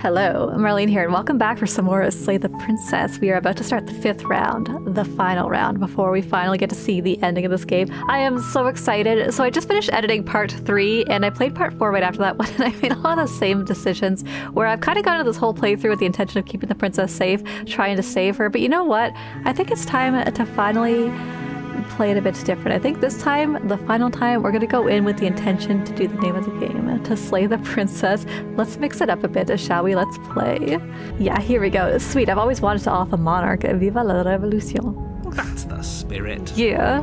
Hello, I'm Marlene here, and welcome back for some more Slay the Princess. We are about to start the 5th round, the final round, before we finally get to see the ending of this game. I am so excited. So I just finished editing part 3, and I played part 4 right after that one, and I made a lot of the same decisions, where I've kind of gone into this whole playthrough with the intention of keeping the princess safe, trying to save her. But you know what? I think it's time to finally play it a bit different. I think this time, the final time, we're going to go in with the intention to do the name of the game, to slay the princess. Let's mix it up a bit, shall we? Let's play. Yeah, here we go. Sweet, I've always wanted to off a monarch. Viva la revolution. That's the spirit. Yeah.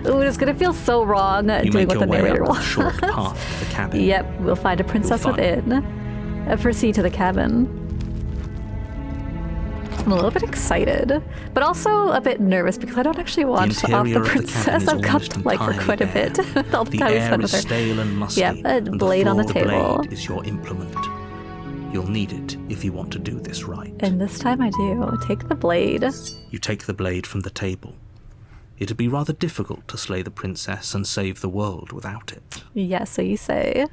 Ooh, it's going to feel so wrong doing what the narrator wants. Short path to the cabin. Yep, we'll find a princess within. Proceed to the cabin. I'm a little bit excited, but also a bit nervous because I don't actually want to off the princess. I've got to like her quite a bit. All the time we spend with her. Stale and musty, yep, a blade on the table. Blade is your implement. You'll need it if you want to do this right. And this time I do. Take the blade. You take the blade from the table. It'd be rather difficult to slay the princess and save the world without it. Yes, so you say.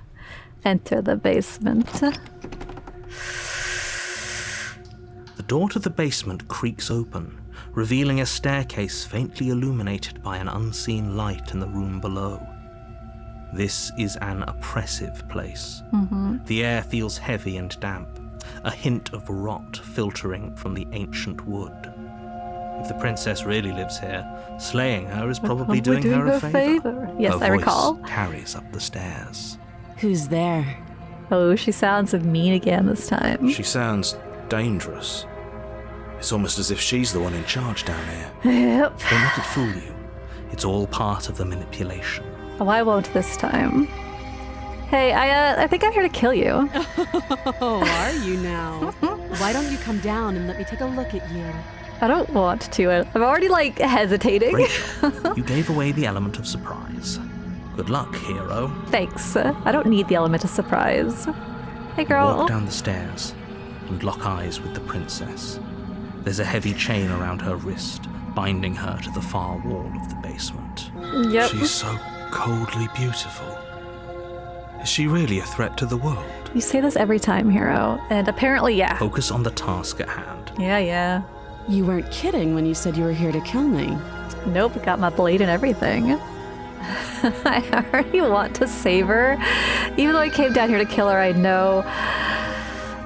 Enter the basement. The door to the basement creaks open, revealing a staircase faintly illuminated by an unseen light in the room below. This is an oppressive place. The air feels heavy and damp, a hint of rot filtering from the ancient wood. If the princess really lives here, slaying her is probably doing her a favor. Yes, her I recall. Voice carries up the stairs. Who's there? Oh, she sounds mean again this time. She sounds dangerous. It's almost as if she's the one in charge down here. Yep. Don't let it fool you. It's all part of the manipulation. Oh, I won't this time. Hey, I think I'm here to kill you. Oh, are you now? Why don't you come down and let me take a look at you? I don't want to. I'm already, hesitating. Rachel, you gave away the element of surprise. Good luck, hero. Thanks. I don't need the element of surprise. Hey, girl. Walk down the stairs and lock eyes with the princess. There's a heavy chain around her wrist, binding her to the far wall of the basement. Yep. She's so coldly beautiful. Is she really a threat to the world? You say this every time, hero. And apparently, yeah. Focus on the task at hand. Yeah. You weren't kidding when you said you were here to kill me. Nope, got my blade and everything. I already want to save her. Even though I came down here to kill her, I know...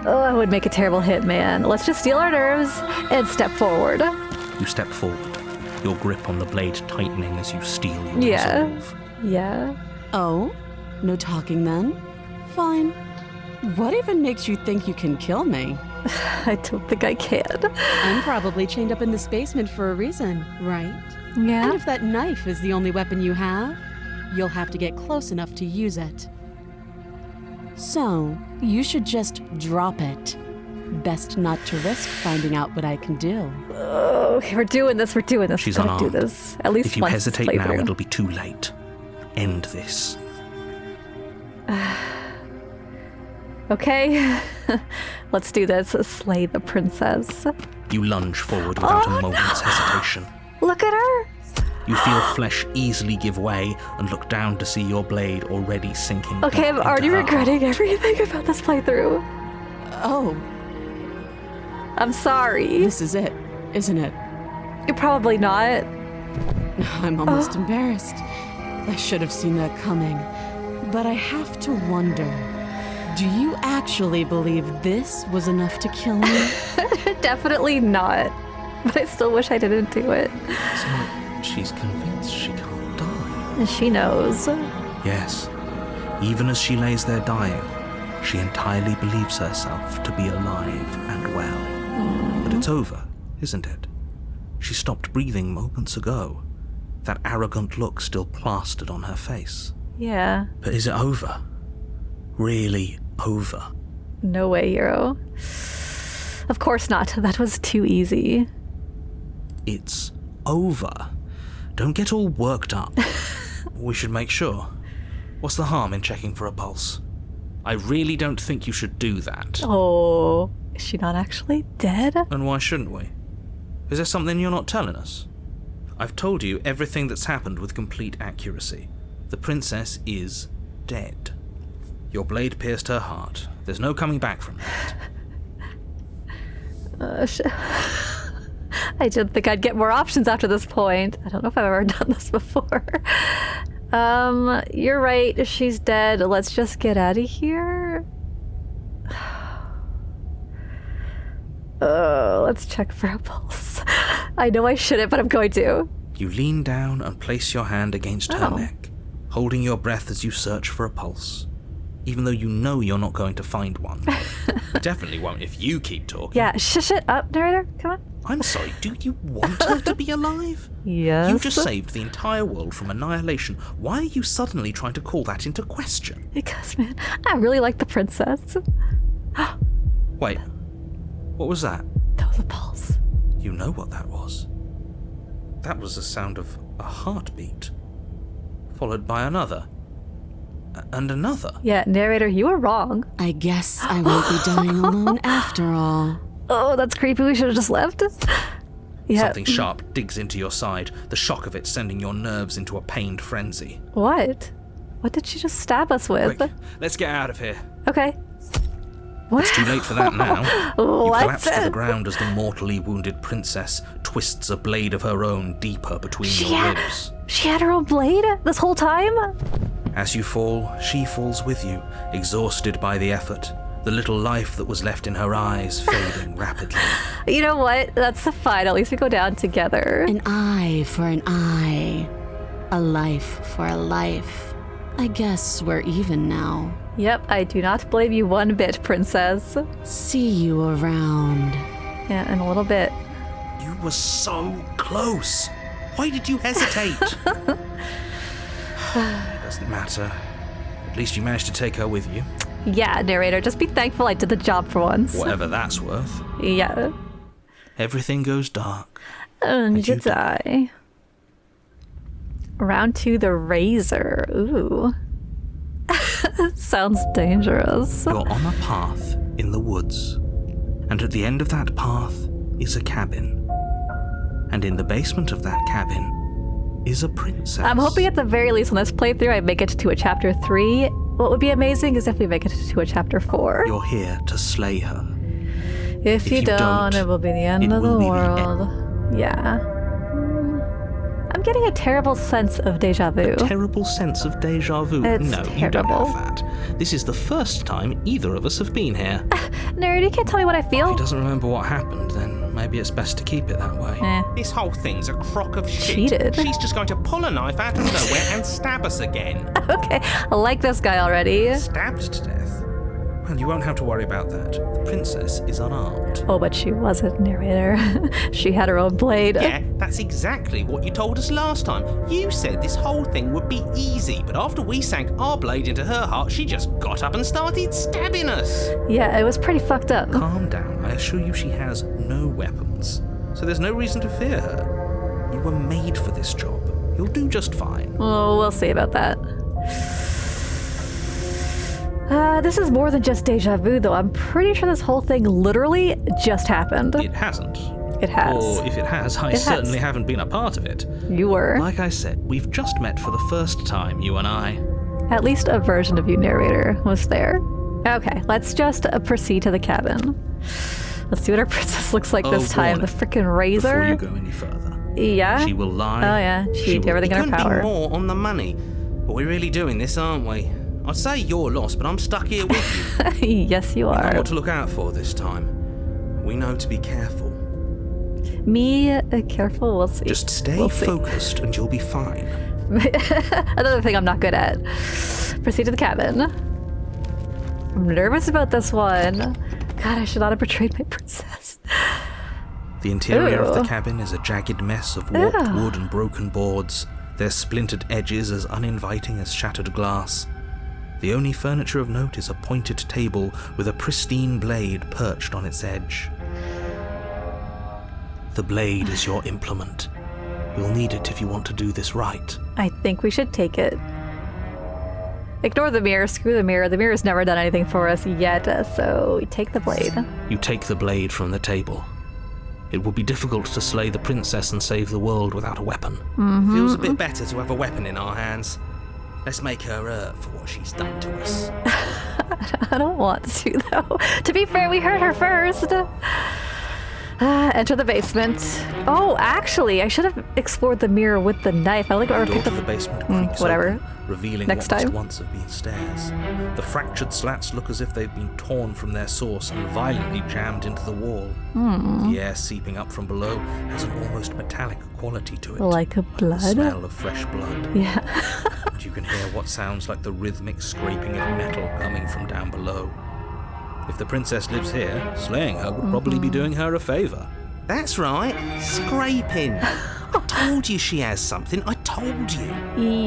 Oh, I would make a terrible hitman. Let's just steal our nerves and step forward. You step forward, your grip on the blade tightening as you steel your resolve. Yeah. Oh? No talking then? Fine. What even makes you think you can kill me? I don't think I can. I'm probably chained up in this basement for a reason, right? Yeah. And if that knife is the only weapon you have, you'll have to get close enough to use it. So, you should just drop it. Best not to risk finding out what I can do. Okay, we're doing this. She's Gotta unarmed. do this. At least if you once hesitate this now, playthrough. it'll be too late. End this. Okay. Let's do this. Slay the princess. You lunge forward without a moment's hesitation. Look at her. You feel flesh easily give way and look down to see your blade already sinking. Okay, I'm deep already into her regretting heart. everything about this playthrough. Oh, I'm sorry. this is it, isn't it? You're probably not. I'm almost embarrassed. I should have seen that coming. But I have to wonder, do you actually believe this was enough to kill me? Definitely not. But I still wish I didn't do it. So she's convinced she can't die. And she knows. Yes. Even as she lays there dying, she entirely believes herself to be alive and well. But it's over, isn't it? She stopped breathing moments ago. That arrogant look still plastered on her face. Yeah. But is it over? Really over? No way, hero. Of course not. That was too easy. It's over. Don't get all worked up. We should make sure. What's the harm in checking for a pulse? I really don't think you should do that. Oh, is she not actually dead? And why shouldn't we? Is there something you're not telling us? I've told you everything that's happened with complete accuracy. The princess is dead. Your blade pierced her heart. There's no coming back from that. I didn't think I'd get more options after this point. I don't know if I've ever done this before. You're right. She's dead. Let's just get out of here. Let's check for a pulse. I know I shouldn't, but I'm going to. You lean down and place your hand against her neck, holding your breath as you search for a pulse, even though you know you're not going to find one. Definitely won't if you keep talking. Yeah, shush it up, narrator. Come on. I'm sorry, do you want her to be alive? Yes. You just saved the entire world from annihilation. Why are you suddenly trying to call that into question? Because, man, I really like the princess. Wait, what was that? That was a pulse. You know what that was. That was the sound of a heartbeat, followed by another, and another. Yeah, narrator, you were wrong. I guess I won't be dying alone after all. Oh, that's creepy. We should have just left. Yeah. Something sharp digs into your side, the shock of it sending your nerves into a pained frenzy. What? What did she just stab us with? Quick, let's get out of here. Okay. What? It's too late for that now. You What? collapse to the ground as the mortally wounded princess twists a blade of her own deeper between your ribs. She had her own blade this whole time? As you fall, she falls with you, exhausted by the effort, the little life that was left in her eyes fading rapidly. You know what? That's fine. At least we go down together. An eye for an eye. A life for a life. I guess we're even now. Yep, I do not blame you one bit, princess. See you around. Yeah, in a little bit. You were so close. Why did you hesitate? It doesn't matter. At least you managed to take her with you. Yeah, narrator, just be thankful I did the job for once. Whatever that's worth. Yeah. Everything goes dark. And you you die. Round 2, the razor. Ooh. Sounds dangerous. You're on a path in the woods. And at the end of that path is a cabin. And in the basement of that cabin is a princess. I'm hoping at the very least on this playthrough I make it to a chapter 3. What would be amazing is if we make it to a chapter 4. You're here to slay her. If you don't, it will be the end of the will be the world. Yeah. I'm getting a terrible sense of deja vu. Terrible sense of deja vu. It's No, you don't terrible. have that. This is the first time either of us have been here. Nerd, you can't tell me what I If feel. he doesn't remember what happened, then maybe it's best to keep it that way. Eh. This whole thing's a crock of shit. Cheated. She's just going to pull a knife out of nowhere and stab us again. Okay, I like this guy already. Stabbed to death. Well, you won't have to worry about that. The princess is unarmed. Oh, but she wasn't, narrator. She had her own blade. Yeah, that's exactly what you told us last time. You said this whole thing would be easy, but after we sank our blade into her heart, she just got up and started stabbing us. Yeah, it was pretty fucked up. Calm down. I assure you she has no weapons. So there's no reason to fear her. You were made for this job. You'll do just fine. Oh, we'll see about that. This is more than just deja vu, though. I'm pretty sure this whole thing literally just happened. It hasn't. It has. Or if it has, I It has. certainly haven't been a part of it. You were. Like I said, we've just met for the first time, you and I. At least a version of you, narrator, was there. Okay, let's just proceed to the cabin. Let's see what our princess looks like this time. The warning. frickin' Before razor. you go any further. Yeah? She will lie. Oh, yeah. She did everything in her Couldn't power. be more on the money. But we're really doing this, aren't we? I'd say you're lost, but I'm stuck here with you. Yes, you We know are. what to look out for this time. We know to be careful. Me, careful, we'll see. Just stay We'll see. focused and you'll be fine. Another thing I'm not good at. Proceed to the cabin. I'm nervous about this one. God, I should not have betrayed my princess. The interior of the Ooh. cabin is a jagged mess of warped Ugh. wood and broken boards, their splintered edges as uninviting as shattered glass. The only furniture of note is a pointed table with a pristine blade perched on its edge. The blade is your implement. You'll need it if you want to do this right. I think we should take it. Ignore the mirror, screw the mirror. The mirror's never done anything for us yet, so we take the blade. You take the blade from the table. It will be difficult to slay the princess and save the world without a weapon. Feels a bit better to have a weapon in our hands. Let's make her hurt for what she's done to us. I don't want to, though. To be fair, we hurt her first. Enter the basement. Oh, actually, I should have explored the mirror with the knife. I like The or door picked to up the basement creaks whatever. open, revealing Next what time. must once have been stairs. The fractured slats look as if they've been torn from their source and violently jammed into the wall. The air seeping up from below has an almost metallic quality to it. Like a The blood. smell of fresh blood. Yeah. And you can hear what sounds like the rhythmic scraping of metal coming from down below. If the princess lives here, slaying her would probably be doing her a favour. That's right, scraping. I told you she has something. I told you.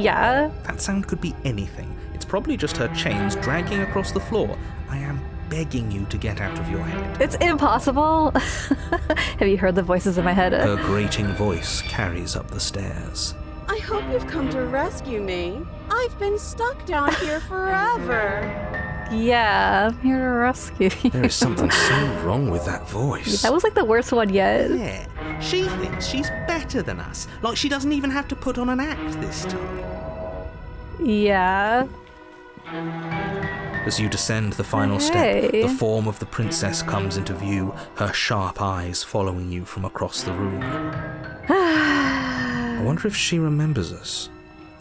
Yeah. That sound could be anything. It's probably just her chains dragging across the floor. I am begging you to get out of your head. It's impossible. Have you heard the voices in my head? Her grating voice carries up the stairs. I hope you've come to rescue me. I've been stuck down here forever. Yeah, I'm here to rescue you. There is something so wrong with that voice. That was like the worst one yet. Yeah, she thinks she's better than us. Like she doesn't even have to put on an act this time. Yeah. As you descend the final step, Hey. the form of the princess comes into view, her sharp eyes following you from across the room. I wonder if she remembers us.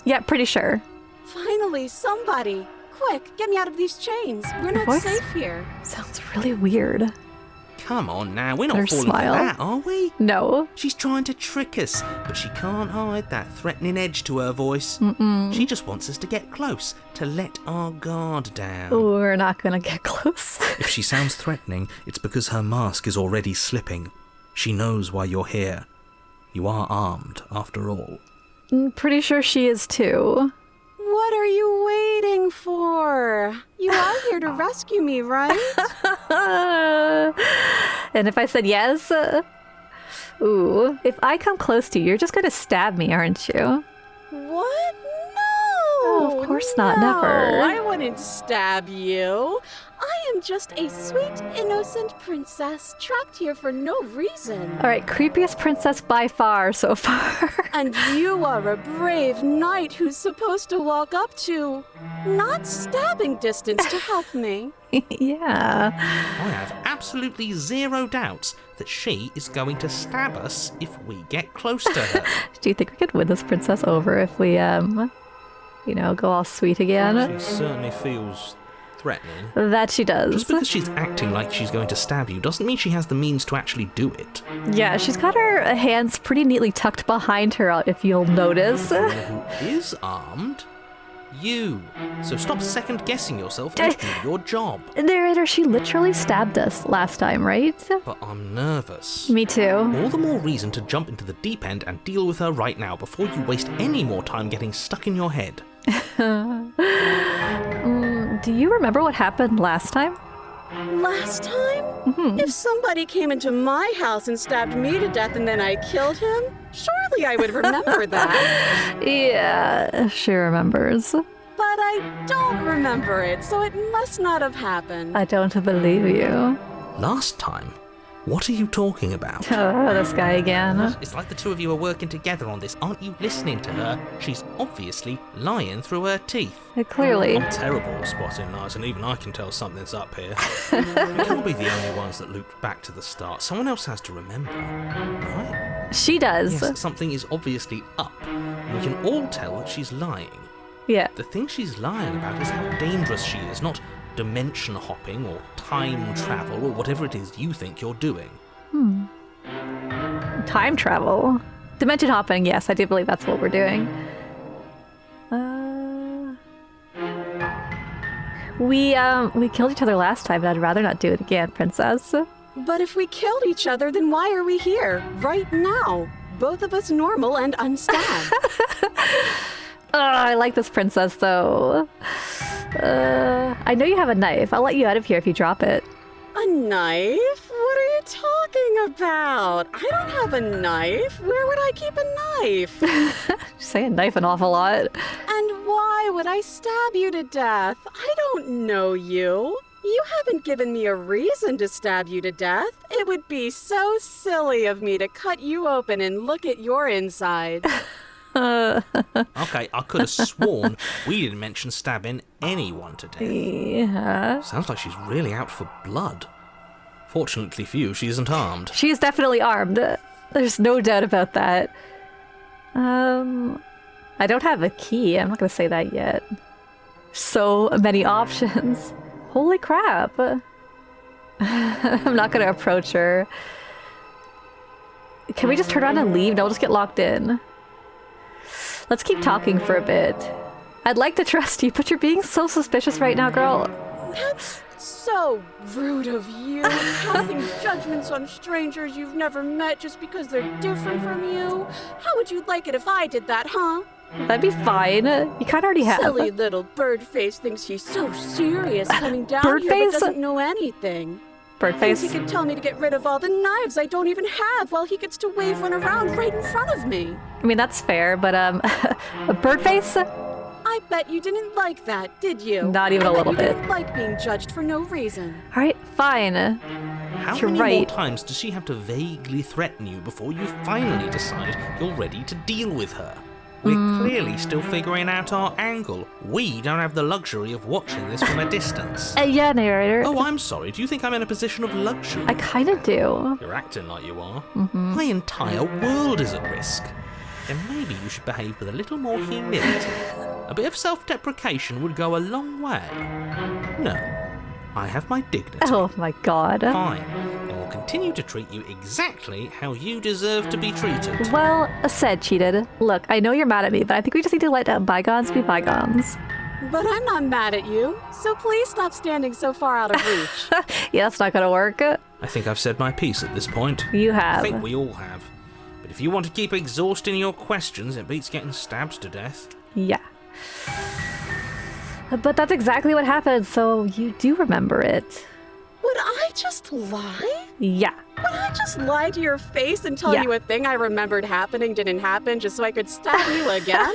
Yeah, pretty sure. Finally, somebody. Quick, get me out of these chains. We're not What? safe here. Sounds really weird. Come on now, we're Her not falling smile. for that, are we? No. She's trying to trick us, but she can't hide that threatening edge to her voice. She just wants us to get close, to let our guard down. We're not gonna get close. If she sounds threatening, it's because her mask is already slipping. She knows why you're here. You are armed, after all. I'm pretty sure she is too. What are you waiting for? You are here to rescue me, right? And if I said yes? Ooh. If I come close to you, you're just gonna stab me, aren't you? What? No! Oh, of course not, No, never. I wouldn't stab you. I am just a sweet, innocent princess trapped here for no reason. Alright, creepiest princess by far so far. And you are a brave knight who's supposed to walk up to, not stabbing distance to help me. Yeah. I have absolutely zero doubts that she is going to stab us if we get close to her. Do you think we could win this princess over if we, go all sweet again? She certainly feels threatening. That she does. Just because she's acting like she's going to stab you doesn't mean she has the means to actually do it. Yeah, she's got her hands pretty neatly tucked behind her, if you'll notice. Who is armed? You. So stop second guessing yourself and do your job. Narrator, she literally stabbed us last time, right? But I'm nervous. Me too. All the more reason to jump into the deep end and deal with her right now before you waste any more time getting stuck in your head. Do you remember what happened last time? Last time? If somebody came into my house and stabbed me to death and then I killed him, surely I would remember that. Yeah, she remembers. But I don't remember it, so it must not have happened. I don't believe you. Last time? What are you talking about? Oh, this guy again. It's like the two of you are working together on this. Aren't you listening to her? She's obviously lying through her teeth. Clearly. I'm terrible at spotting lies, and even I can tell something's up here. We can't be the only ones that looped back to the start. Someone else has to remember, right? She does. Yes, something is obviously up. We can all tell that she's lying. Yeah. The thing she's lying about is how dangerous she is, not dimension hopping or time travel or whatever it is you think you're doing. Time travel. Dimension hopping, yes, I do believe that's what we're doing. We killed each other last time, but I'd rather not do it again, princess. But if we killed each other, then why are we here, right now? Both of us normal and unstabbed. I like this princess, though. I know you have a knife. I'll let you out of here if you drop it. A knife? What are you talking about? I don't have a knife. Where would I keep a knife? You say a knife an awful lot. And why would I stab you to death? I don't know you. You haven't given me a reason to stab you to death. It would be so silly of me to cut you open and look at your inside. Okay, I could have sworn we didn't mention stabbing anyone to death. Yeah. Sounds like she's really out for blood. Fortunately for you, she isn't armed. She is definitely armed. There's no doubt about that. I don't have a key. I'm not going to say that yet. So many options. Holy crap. I'm not going to approach her. Can we just turn around and leave? No, we'll just get locked in. Let's keep talking for a bit. I'd like to trust you, but you're being so suspicious right now, girl. That's so rude of you. Passing judgments on strangers you've never met just because they're different from you. How would you like it if I did that, huh? That'd be fine. You kind of already have. Silly little Birdface thinks he's so serious coming down here, Birdface? but doesn't know anything. Thinks he Birdface. can tell me to get rid of all the knives I don't even have while he gets to wave one around right in front of me. I mean, that's fair, but, Birdface? I bet you didn't like that, did you? Not even a I bet little you bit. didn't like being judged for no reason. Alright, fine. How You're many more right. times does she have to vaguely threaten you before you finally decide you're ready to deal with her? We're clearly still figuring out our angle. We don't have the luxury of watching this from a distance. Yeah, narrator. Oh, I'm sorry. Do you think I'm in a position of luxury? I kind of do. You're acting like you are. My entire world is at risk. Then maybe you should behave with a little more humility. A bit of self-deprecation would go a long way. No, I have my dignity. Oh my god. Fine. And will continue to treat you exactly how you deserve to be treated. Well, said cheated. Look, I know you're mad at me, but I think we just need to let bygones be bygones. But I'm not mad at you, so please stop standing so far out of reach. Yeah, that's not gonna work. I think I've said my piece at this point. You I have. think we all have. But if you want to keep exhausting your questions, it beats getting stabbed to death. Yeah. But that's exactly what happened, so you do remember it. Would I just lie? Yeah. Would I just lie to your face and tell Yeah. you a thing I remembered happening didn't happen just so I could stab you again?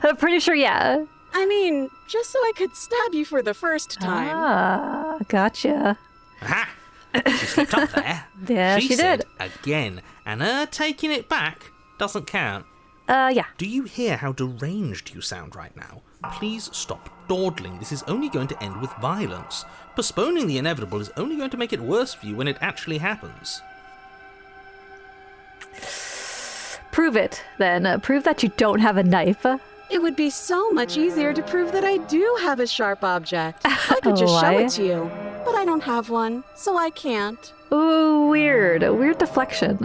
I'm pretty sure, yeah. I mean, just so I could stab you for the first time. Ah, gotcha. Aha! She slipped up there. Yeah, she said did. again, and her taking it back doesn't count. Yeah. Do you hear how deranged you sound right now? Please stop dawdling. This is only going to end with violence. Postponing the inevitable is only going to make it worse for you when it actually happens. Prove it, then. Prove that you don't have a knife. It would be so much easier to prove that I do have a sharp object. I could just show Why? it to you. But I don't have one, so I can't. Ooh, weird. Weird deflection.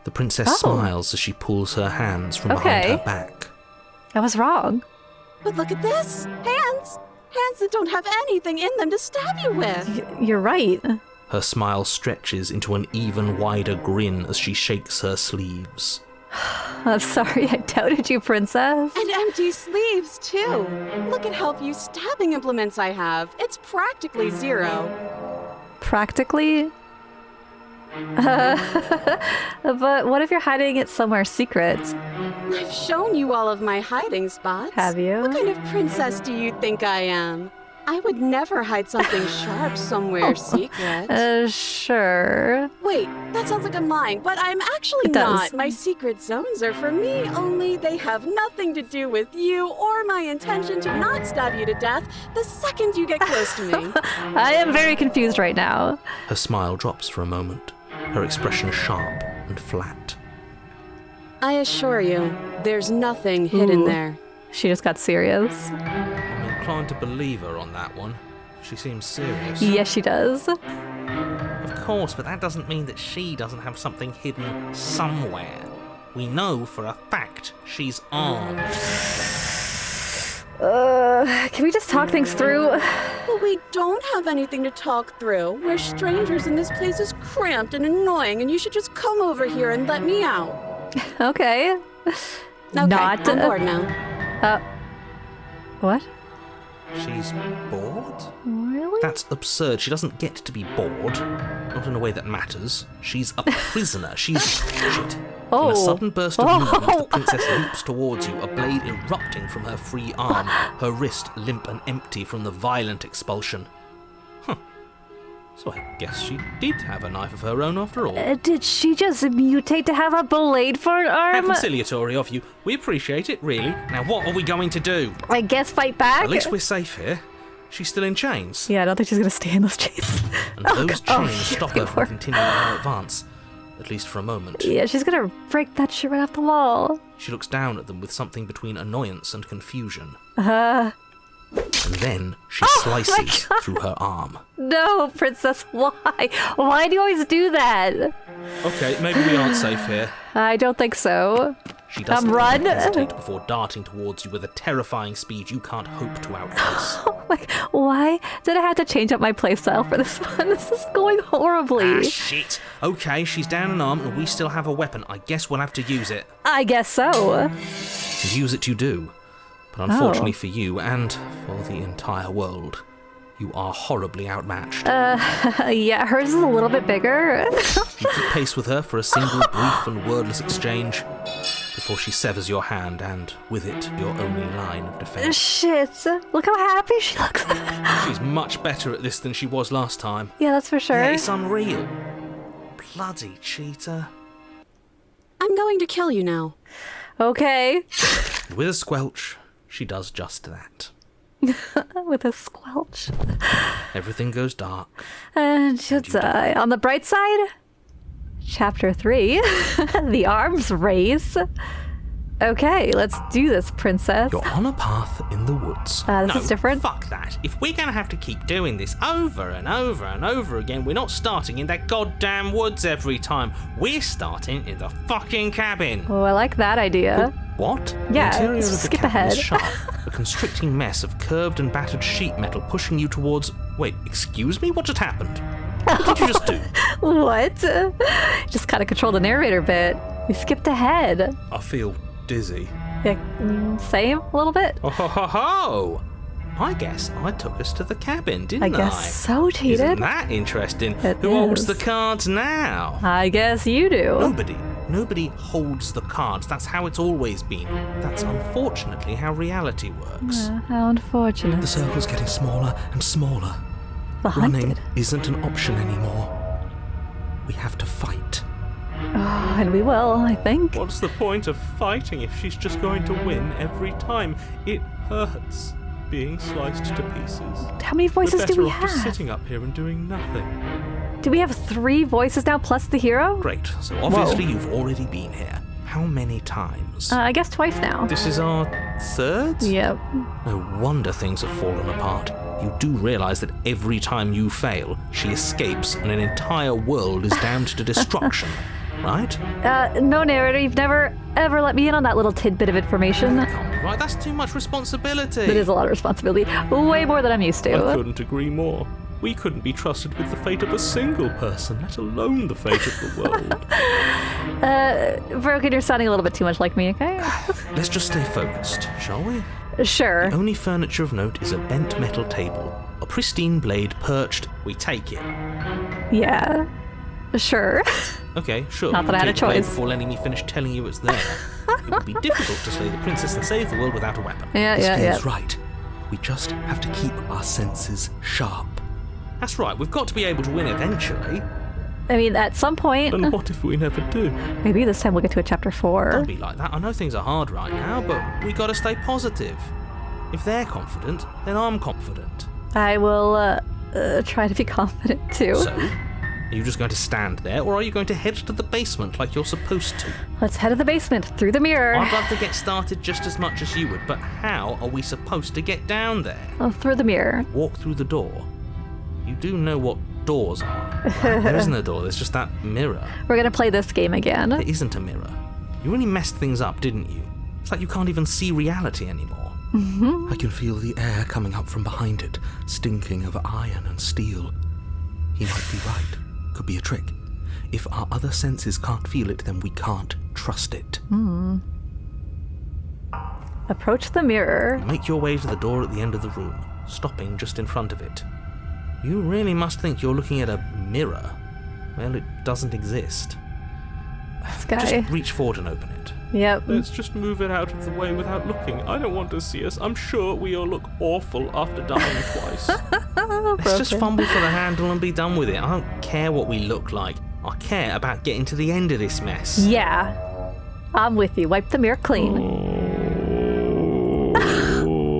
The princess smiles as she pulls her hands from behind Okay. her back. I was wrong. But look at this! Hands! Hands that don't have anything in them to stab you with! You're right. Her smile stretches into an even wider grin as she shakes her sleeves. I'm sorry I doubted you, princess. And empty sleeves, too! Look at how few stabbing implements I have. It's practically zero. Practically? But what if you're hiding it somewhere secret? I've shown you all of my hiding spots. Have you? What kind of princess do you think I am? I would never hide something sharp somewhere secret. Sure. Wait, that sounds like I'm lying, but I'm actually It does. not. My secret zones are for me only. They have nothing to do with you or my intention to not stab you to death the second you get close to me. I am very confused right now. Her smile drops for a moment, her expression sharp and flat. I assure you, there's nothing hidden Ooh. there. She just got serious. I'm inclined to believe her on that one. She seems serious. Yes, she does. Of course, but that doesn't mean that she doesn't have something hidden somewhere. We know for a fact she's armed. Can we just talk things through? But we don't have anything to talk through. We're strangers and this place is cramped and annoying and you should just come over here and let me out. Okay. Okay, Not. I'm bored now. What? She's bored? Really? That's absurd. She doesn't get to be bored. Not in a way that matters. She's a prisoner. She's shit. In Oh. a sudden burst of movement, Oh. the princess leaps towards you, a blade erupting from her free arm, her wrist limp and empty from the violent expulsion. Huh. So I guess she did have a knife of her own after all. Did she just mutate to have a blade for an How arm? conciliatory of you. We appreciate it, really. Now what are we going to do? I guess fight back? At least we're safe here. She's still in chains. Yeah, I don't think she's gonna stay in those chains. And those chains shit, stop her from continuing her advance. At least for a moment. Yeah, she's gonna break that shit right off the wall. She looks down at them with something between annoyance and confusion. Uh, And then she slices through her arm. no, Princess, why? Why do you always do that? Okay, maybe we aren't safe here. I don't think so. She doesn't run. even hesitate before darting towards you with a terrifying speed you can't hope to outpace. Like, why did I have to change up my playstyle for this one? This is going horribly. Ah, shit. Okay, she's down an arm and we still have a weapon. I guess we'll have to use it. I guess so. And use it you do. But unfortunately for you and for the entire world, you are horribly outmatched. Yeah, hers is a little bit bigger. You keep pace with her for a single brief and wordless exchange before she severs your hand and, with it, your only line of defense. Shit. Look how happy she looks. She's much better at this than she was last time. Yeah, that's for sure. Yeah, it's unreal. Bloody cheater. I'm going to kill you now. Okay. With a squelch, she does just that. With a squelch. Everything goes dark. And she'll die. On the bright side, Chapter 3, the arms race. Okay, let's do this, princess. You're on a path in the woods. This is different. Fuck that. If we're gonna have to keep doing this over and over and over again, we're not starting in that goddamn woods every time. We're starting in the fucking cabin. Oh, I like that idea. What? Yeah, The interior of the skip cabin is ahead. sharp, a constricting mess of curved and battered sheet metal pushing you towards... Wait, excuse me? What just happened? What did you just do? What? Just kind of control the narrator bit. We skipped ahead. I feel dizzy. Yeah, same, a little bit. Oh ho ho ho! I guess I took us to the cabin, didn't I? I guess so, Isn't cheated. that interesting? It Who holds is. the cards now? I guess you do. Nobody holds the cards. That's how it's always been. That's unfortunately how reality works. How unfortunate. The circle's getting smaller and smaller. The Running hunted. isn't an option anymore. We have to fight. Oh, and we will, I think. What's the point of fighting if she's just going to win every time? It hurts being sliced to pieces. How many voices We're do better we off just have? sitting up here and doing nothing. Do we have 3 voices now plus the hero? Great. So obviously you've already been here. How many times? I guess twice now. This is our third? Yep. No wonder things have fallen apart. You do realize that every time you fail, she escapes and an entire world is damned to destruction, right? No, narrator, you've never, ever let me in on that little tidbit of information. Can't be right, that's too much responsibility. It is a lot of responsibility. Way more than I'm used I to. couldn't agree more. We couldn't be trusted with the fate of a single person, let alone the fate of the world. Broken, you're sounding a little bit too much like me, okay? Let's just stay focused, shall we? Sure. Only furniture of note is a bent metal table, a pristine blade perched. We take it. Yeah. Sure. Okay, sure. Not that you I had a take the blade choice. before letting me finish telling you it's there. It would be difficult to slay the princess and save the world without a weapon. Yeah, yeah. right. We just have to keep our senses sharp. That's right, we've got to be able to win eventually. I mean, at some point, And what if we never do? maybe this time we'll get to a chapter 4. Don't be like that. I know things are hard right now, but we got to stay positive. If they're confident, then I'm confident. I will try to be confident too. So, are you just going to stand there, or are you going to head to the basement like you're supposed to? Let's head to the basement through the mirror. I'd love to get started just as much as you would, but how are we supposed to get down there? Oh, through the mirror. Walk through the door. You do know what doors are. Right? There isn't a door, there's just that mirror. We're gonna play this game again. There isn't a mirror. You really messed things up, didn't you? It's like you can't even see reality anymore. I can feel the air coming up from behind it, stinking of iron and steel. He might be right. Could be a trick. If our other senses can't feel it, then we can't trust it. Approach the mirror. Make your way to the door at the end of the room, stopping just in front of it. You really must think you're looking at a mirror. Well, it doesn't exist. This guy. Just reach forward and open it. Yep. Let's just move it out of the way without looking. I don't want to see us. I'm sure we all look awful after dying twice. Let's just fumble for the handle and be done with it. I don't care what we look like. I care about getting to the end of this mess. Yeah. I'm with you. Wipe the mirror clean.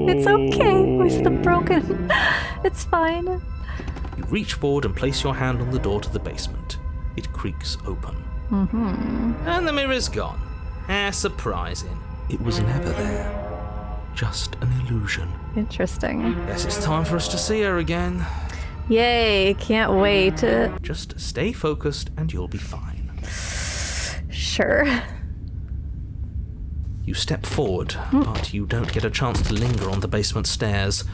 It's okay. Where's the broken? It's fine. You reach forward and place your hand on the door to the basement. It creaks open. And the mirror's gone. How surprising. It was never there. Just an illusion. Interesting. Guess it's time for us to see her again. Yay, can't wait. Just stay focused and you'll be fine. Sure. You step forward, but you don't get a chance to linger on the basement stairs.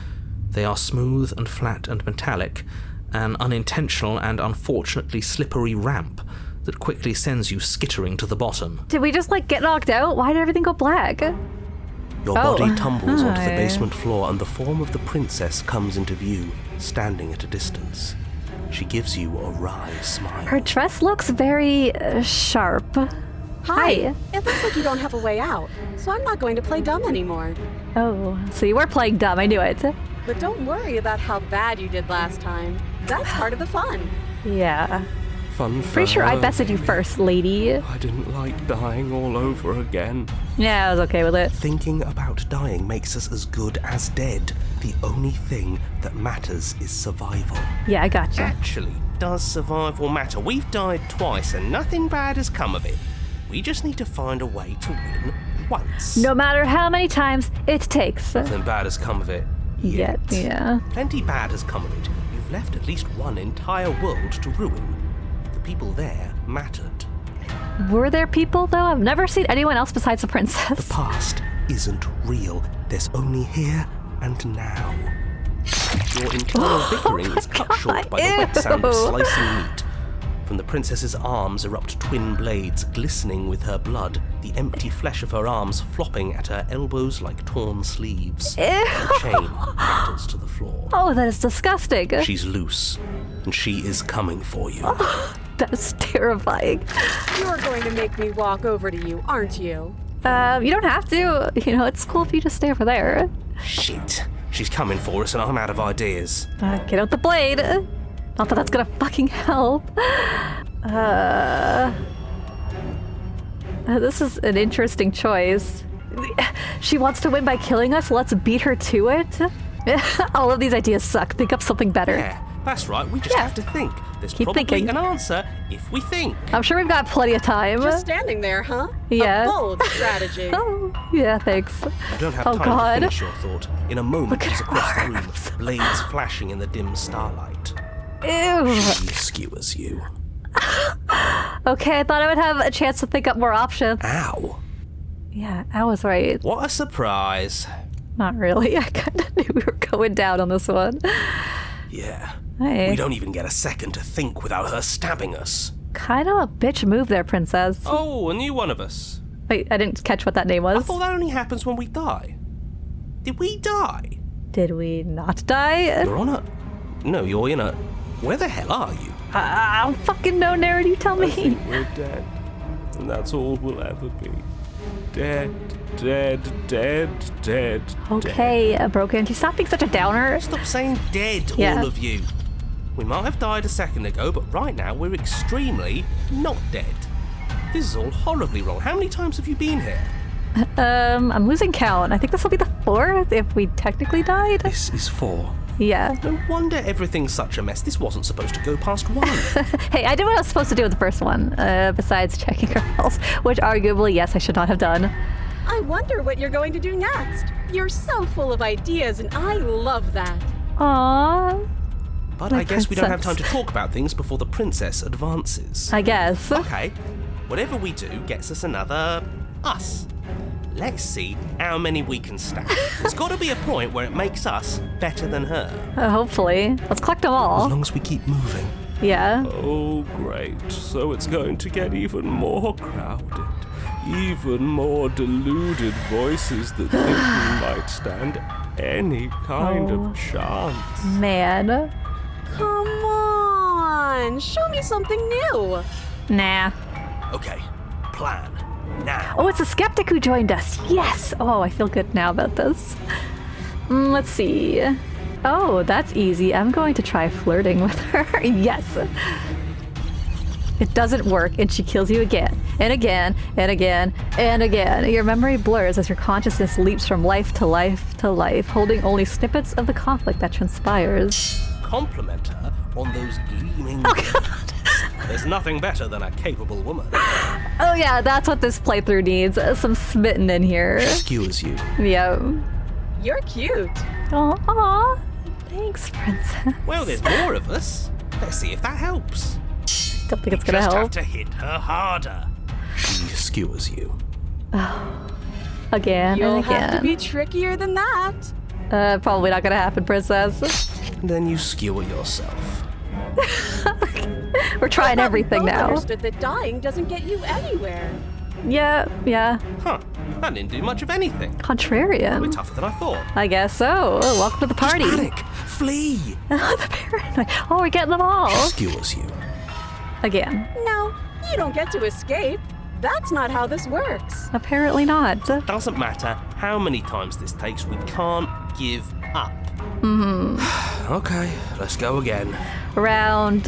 They are smooth and flat and metallic, an unintentional and unfortunately slippery ramp that quickly sends you skittering to the bottom. Did we just, get knocked out? Why did everything go black? Your Oh, body tumbles onto the hi. basement floor and the form of the princess comes into view, standing at a distance. She gives you a wry smile. Her dress looks very sharp. Hi. It looks like you don't have a way out, so I'm not going to play dumb anymore. Oh, so you were playing dumb, I knew it. But don't worry about how bad you did last time. That's part of the fun. Yeah. Fun for Pretty sure I her. bested you first, lady. I didn't like dying all over again. Yeah, I was okay with it. Thinking about dying makes us as good as dead. The only thing that matters is survival. Yeah, I gotcha. Actually, does survival matter? We've died twice and nothing bad has come of it. We just need to find a way to win once. No matter how many times it takes. Nothing bad has come of it Yet, yeah. Plenty bad has come of it. You've left at least one entire world to ruin. The people there mattered. Were there people, though? I've never seen anyone else besides the The princess. past isn't real. There's only here and now. Your internal bickering is cut short by the wet sound of Ew. slicing meat. From the princess's arms erupt twin blades, glistening with her blood, the empty flesh of her arms flopping at her elbows like torn sleeves. Ew. The chain clatters to the floor. Oh, that is disgusting. She's loose, and she is coming for you. That is terrifying. You're going to make me walk over to you, aren't you? You don't have to. It's cool if you just stay over there. Shit. She's coming for us, and I'm out of ideas. Get out the blade. Not that that's gonna fucking help. This is an interesting choice. She wants to win by killing us. Let's beat her to it. All of these ideas suck. Think up something better. Yeah, that's right. We just Yeah. have to think. There's Keep probably thinking. an answer if we think. I'm sure we've got plenty of time. Just standing there, huh? Yeah. A bold strategy. Oh, yeah, thanks. You don't have Oh, time God. to finish your thought. In a moment, Look at she's her across the room, arms. blades flashing in the dim starlight. Ew. She skewers you. Okay, I thought I would have a chance to think up more options. Ow. Yeah, I was right. What a surprise. Not really. I kind of knew we were going down on this one. Yeah. Hey. We don't even get a second to think without her stabbing us. Kind of a bitch move there, princess. Oh, a new one of us. Wait, I didn't catch what that name I was. thought that only happens when we die. Did we die? Did we not die? You're on a... No, you're in a... Where the hell are you? I don't fucking know, Nerd. You tell me. We're dead. And that's all we'll ever be. Dead, dead, dead, dead. Okay, Broken. Can you stop being such a downer? Stop saying dead, Yeah. all of you. We might have died a second ago, but right now we're extremely not dead. This is all horribly wrong. How many times have you been here? I'm losing count. I think this will be the 4th if we technically died. This is 4. Yeah. No wonder everything's such a mess. This wasn't supposed to go past 1. Hey, I did what I was supposed to do with the first one, besides checking her pulse, which arguably, yes, I should not have done. I wonder what you're going to do next. You're so full of ideas, and I love that. Aww. But My I guess we don't have time princess. to talk about things before the princess advances. I guess. Okay, whatever we do gets us another us. Let's see how many we can stack. There's got to be a point where it makes us better than her. Hopefully. Let's collect them As all. long as we keep moving. Yeah. Oh, great. So it's going to get even more crowded. Even more deluded voices that think we might stand any kind Oh. of chance. Man. Come on, show me something new. Nah. Okay, plan. Now. Oh, it's a skeptic who joined us. Yes. Oh, I feel good now about this. Let's see. Oh, that's easy. I'm going to try flirting with her. Yes. It doesn't work, and she kills you again, and again, and again, and again. Your memory blurs as your consciousness leaps from life to life to life, holding only snippets of the conflict that transpires. Compliment her on those gleaming. There's nothing better than a capable woman. Oh yeah, that's what this playthrough needs. Some smitten in here. Skewers you. Yep. You're cute. Aw, thanks, princess. Well, there's more of us. Let's see if that helps. Don't think it's gonna Just help. have to hit her harder. She skewers you. Again You'll and have to again. be trickier than that. Probably not gonna happen, princess. Then you skewer yourself. We're trying I thought everything we both now. understood that dying doesn't get you anywhere. Yeah. Huh. That didn't do much of anything. We're Contrarian. tougher than I thought. I guess so. Oh, welcome to the party. Panic! Flee! The paranoid. Oh, we're getting them all. Skewers you. Again. No, you don't get to escape. That's not how this works. Apparently not. Doesn't matter how many times this takes, we can't give up. Okay, let's go again. Round.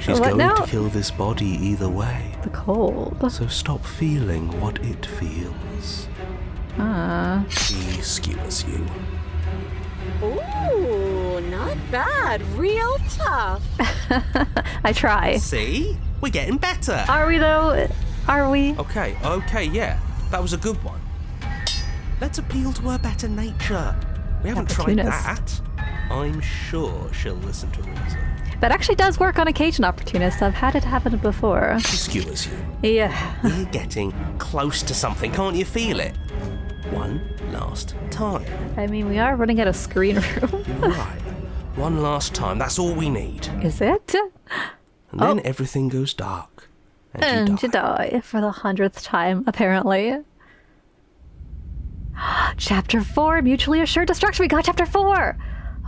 She's what going now? to kill this body either way. The cold. So stop feeling what it feels. She skewers you. Ooh, not bad. Real tough. I try. See? We're getting better. Are we though? Are we? Okay, yeah. That was a good one. Let's appeal to her better nature. We haven't tried Opportunist. that. I'm sure she'll listen to reason. That actually does work on occasion, opportunist. I've had it happen before. She skewers you. Yeah. We're getting close to something, can't you feel it? One last time. I mean, we are running out of screen room. You're right. One last time, that's all we need. Is it? And then everything goes dark. And And you you die. die for the 100th time, apparently. Chapter 4, Mutually Assured Destruction. We got Chapter 4!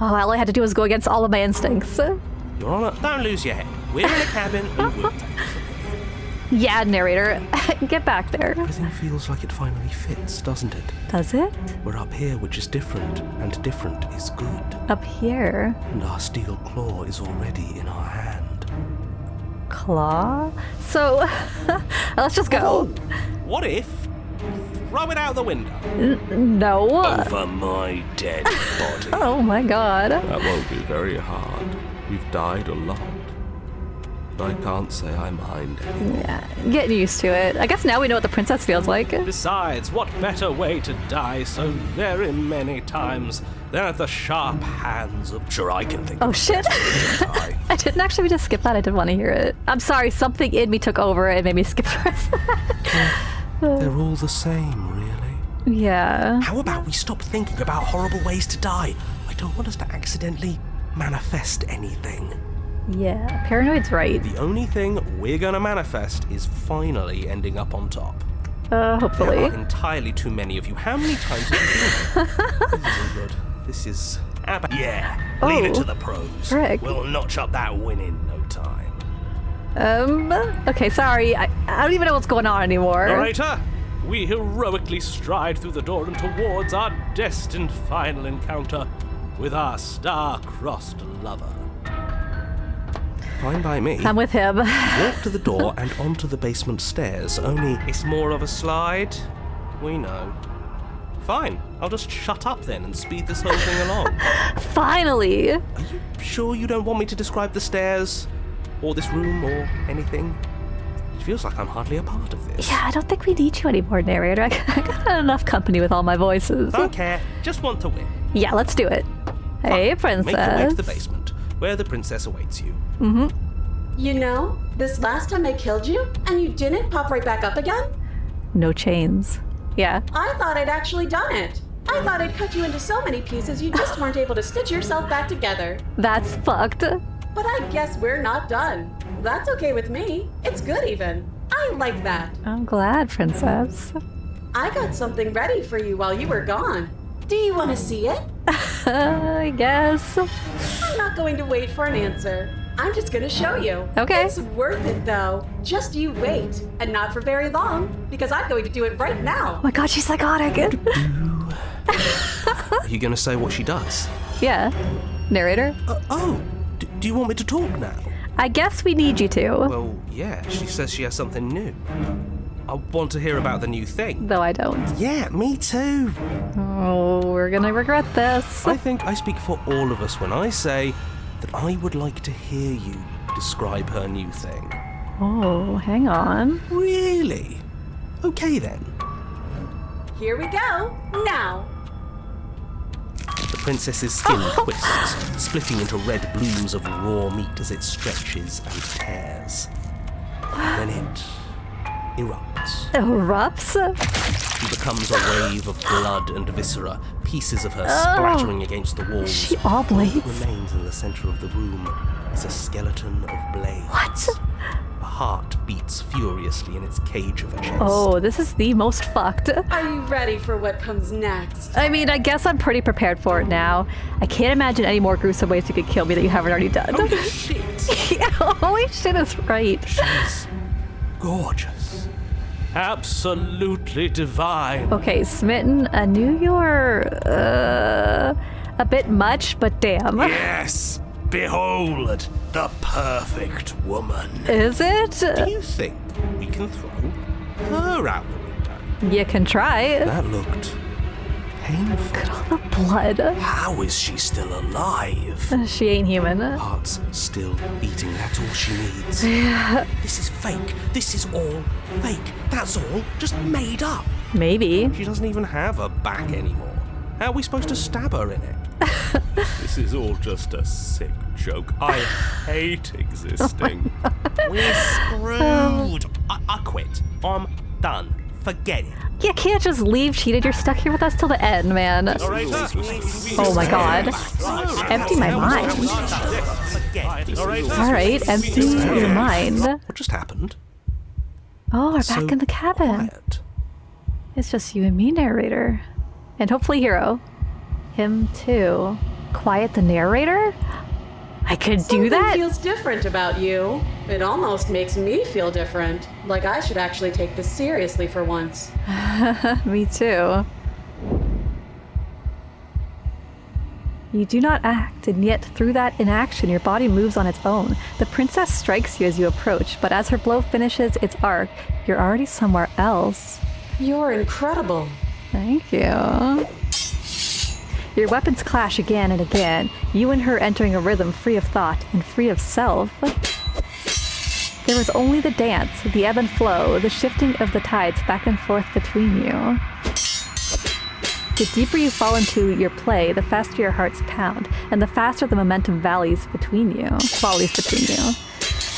Oh, all I had to do was go against all of my instincts. Your Honor, don't lose your head. We're in a cabin and we'll take it. Yeah, narrator. Get back there. Everything feels like it finally fits, doesn't it? Does it? We're up here, which is different, and different is good. Up here. And our steel claw is already in our hand. Claw? So, let's just go. What if? Throw it out the window. No. Over my dead body. Oh my god. That won't be very hard. We've died a lot. But I can't say I mind anymore. Yeah, getting used to it. I guess now we know what the princess feels like. Besides, what better way to die so very many times than at the sharp hands of... Sure, I can think Oh of shit. die. I didn't actually mean to skip that. I did want to hear it. I'm sorry, something in me took over and made me skip the rest of that. They're all the same, really. Yeah. How about we stop thinking about horrible ways to die? I don't want us to accidentally manifest anything. Yeah. Paranoid's right. The only thing we're gonna manifest is finally ending up on top. There Hopefully. are entirely too many of you. How many times have you been here? This isn't good. This is... Yeah, leave it Oh. to the pros. Frick. We'll notch up that win in no time. Okay, sorry. I don't even know what's going on anymore. Narrator, we heroically stride through the door and towards our destined final encounter with our star-crossed lover. Fine by me. I'm with him. Walk to the door and onto the basement stairs, only... It's more of a slide. We know. Fine, I'll just shut up then and speed this whole thing along. Finally. Are you sure you don't want me to describe the stairs? Or this room, or anything? It feels like I'm hardly a part of this. Yeah, I don't think we need you anymore, narrator. I got enough company with all my voices. Don't care, just want to win. Yeah, let's do it. Hey, princess. Make your way to the basement, where the princess awaits you. You know, this last time I killed you, and you didn't pop right back up again? No chains. Yeah. I thought I'd actually done it. I thought I'd cut you into so many pieces you just weren't able to stitch yourself back together. That's fucked. But I guess we're not done. That's okay with me. It's good even. I like that. I'm glad, princess. I got something ready for you while you were gone. Do you want to see it? I guess. I'm not going to wait for an answer. I'm just going to show you. Okay. It's worth it though. Just you wait. And not for very long, because I'm going to do it right now. Oh my god, she's psychotic. Are you going to say what she does? Yeah. Narrator? Do you want me to talk now? I guess we need you to. Well, yeah, she says she has something new. I want to hear about the new thing. Though I don't. Yeah, me too. Oh, we're gonna regret this. I think I speak for all of us when I say that I would like to hear you describe her new thing. Oh, hang on. Really? Okay then. Here we go. Now. The princess's skin twists, splitting into red blooms of raw meat as it stretches and tears. And then it erupts. Erupts? She becomes a wave of blood and viscera, pieces of her splattering against the walls. She What oblates? remains in the center of the room is a skeleton of blades. What? A heart beats furiously in its cage of a chest. Oh, this is the most fucked. Are you ready for what comes next? I mean, I guess I'm pretty prepared for it now. I can't imagine any more gruesome ways you could kill me that you haven't already done. Holy shit! Yeah, holy shit is right. She's gorgeous. Absolutely divine. Okay, Smitten, I knew you're, a bit much, but damn. Yes! Behold, the perfect woman. Is it? Do you think we can throw her out the window? You can try. That looked painful. All the blood. How is she still alive? She ain't human. Heart's still beating, that's all she needs. This is fake. This is all fake. That's all just made up. Maybe. She doesn't even have a back anymore. How are we supposed to stab her in it? This is all just a sick joke. I hate existing. We're screwed. I quit. I'm done. Forget it. You can't just leave, cheated. You're stuck here with us till the end, man. Oh my god. Empty my mind. Alright, empty your mind. What just happened? Oh, we're So back in the cabin. quiet. It's just you and me, narrator. And hopefully Hero. Him too. Quiet the narrator? I could do Something that? feels different about you. It almost makes me feel different. Like I should actually take this seriously for once. Me too. You do not act, and yet through that inaction your body moves on its own. The princess strikes you as you approach, but as her blow finishes its arc, you're already somewhere else. You're incredible. Thank you. Your weapons clash again and again, you and her entering a rhythm free of thought and free of self. There is only the dance, the ebb and flow, the shifting of the tides back and forth between you. The deeper you fall into your play, the faster your hearts pound, and the faster the momentum volleys between you.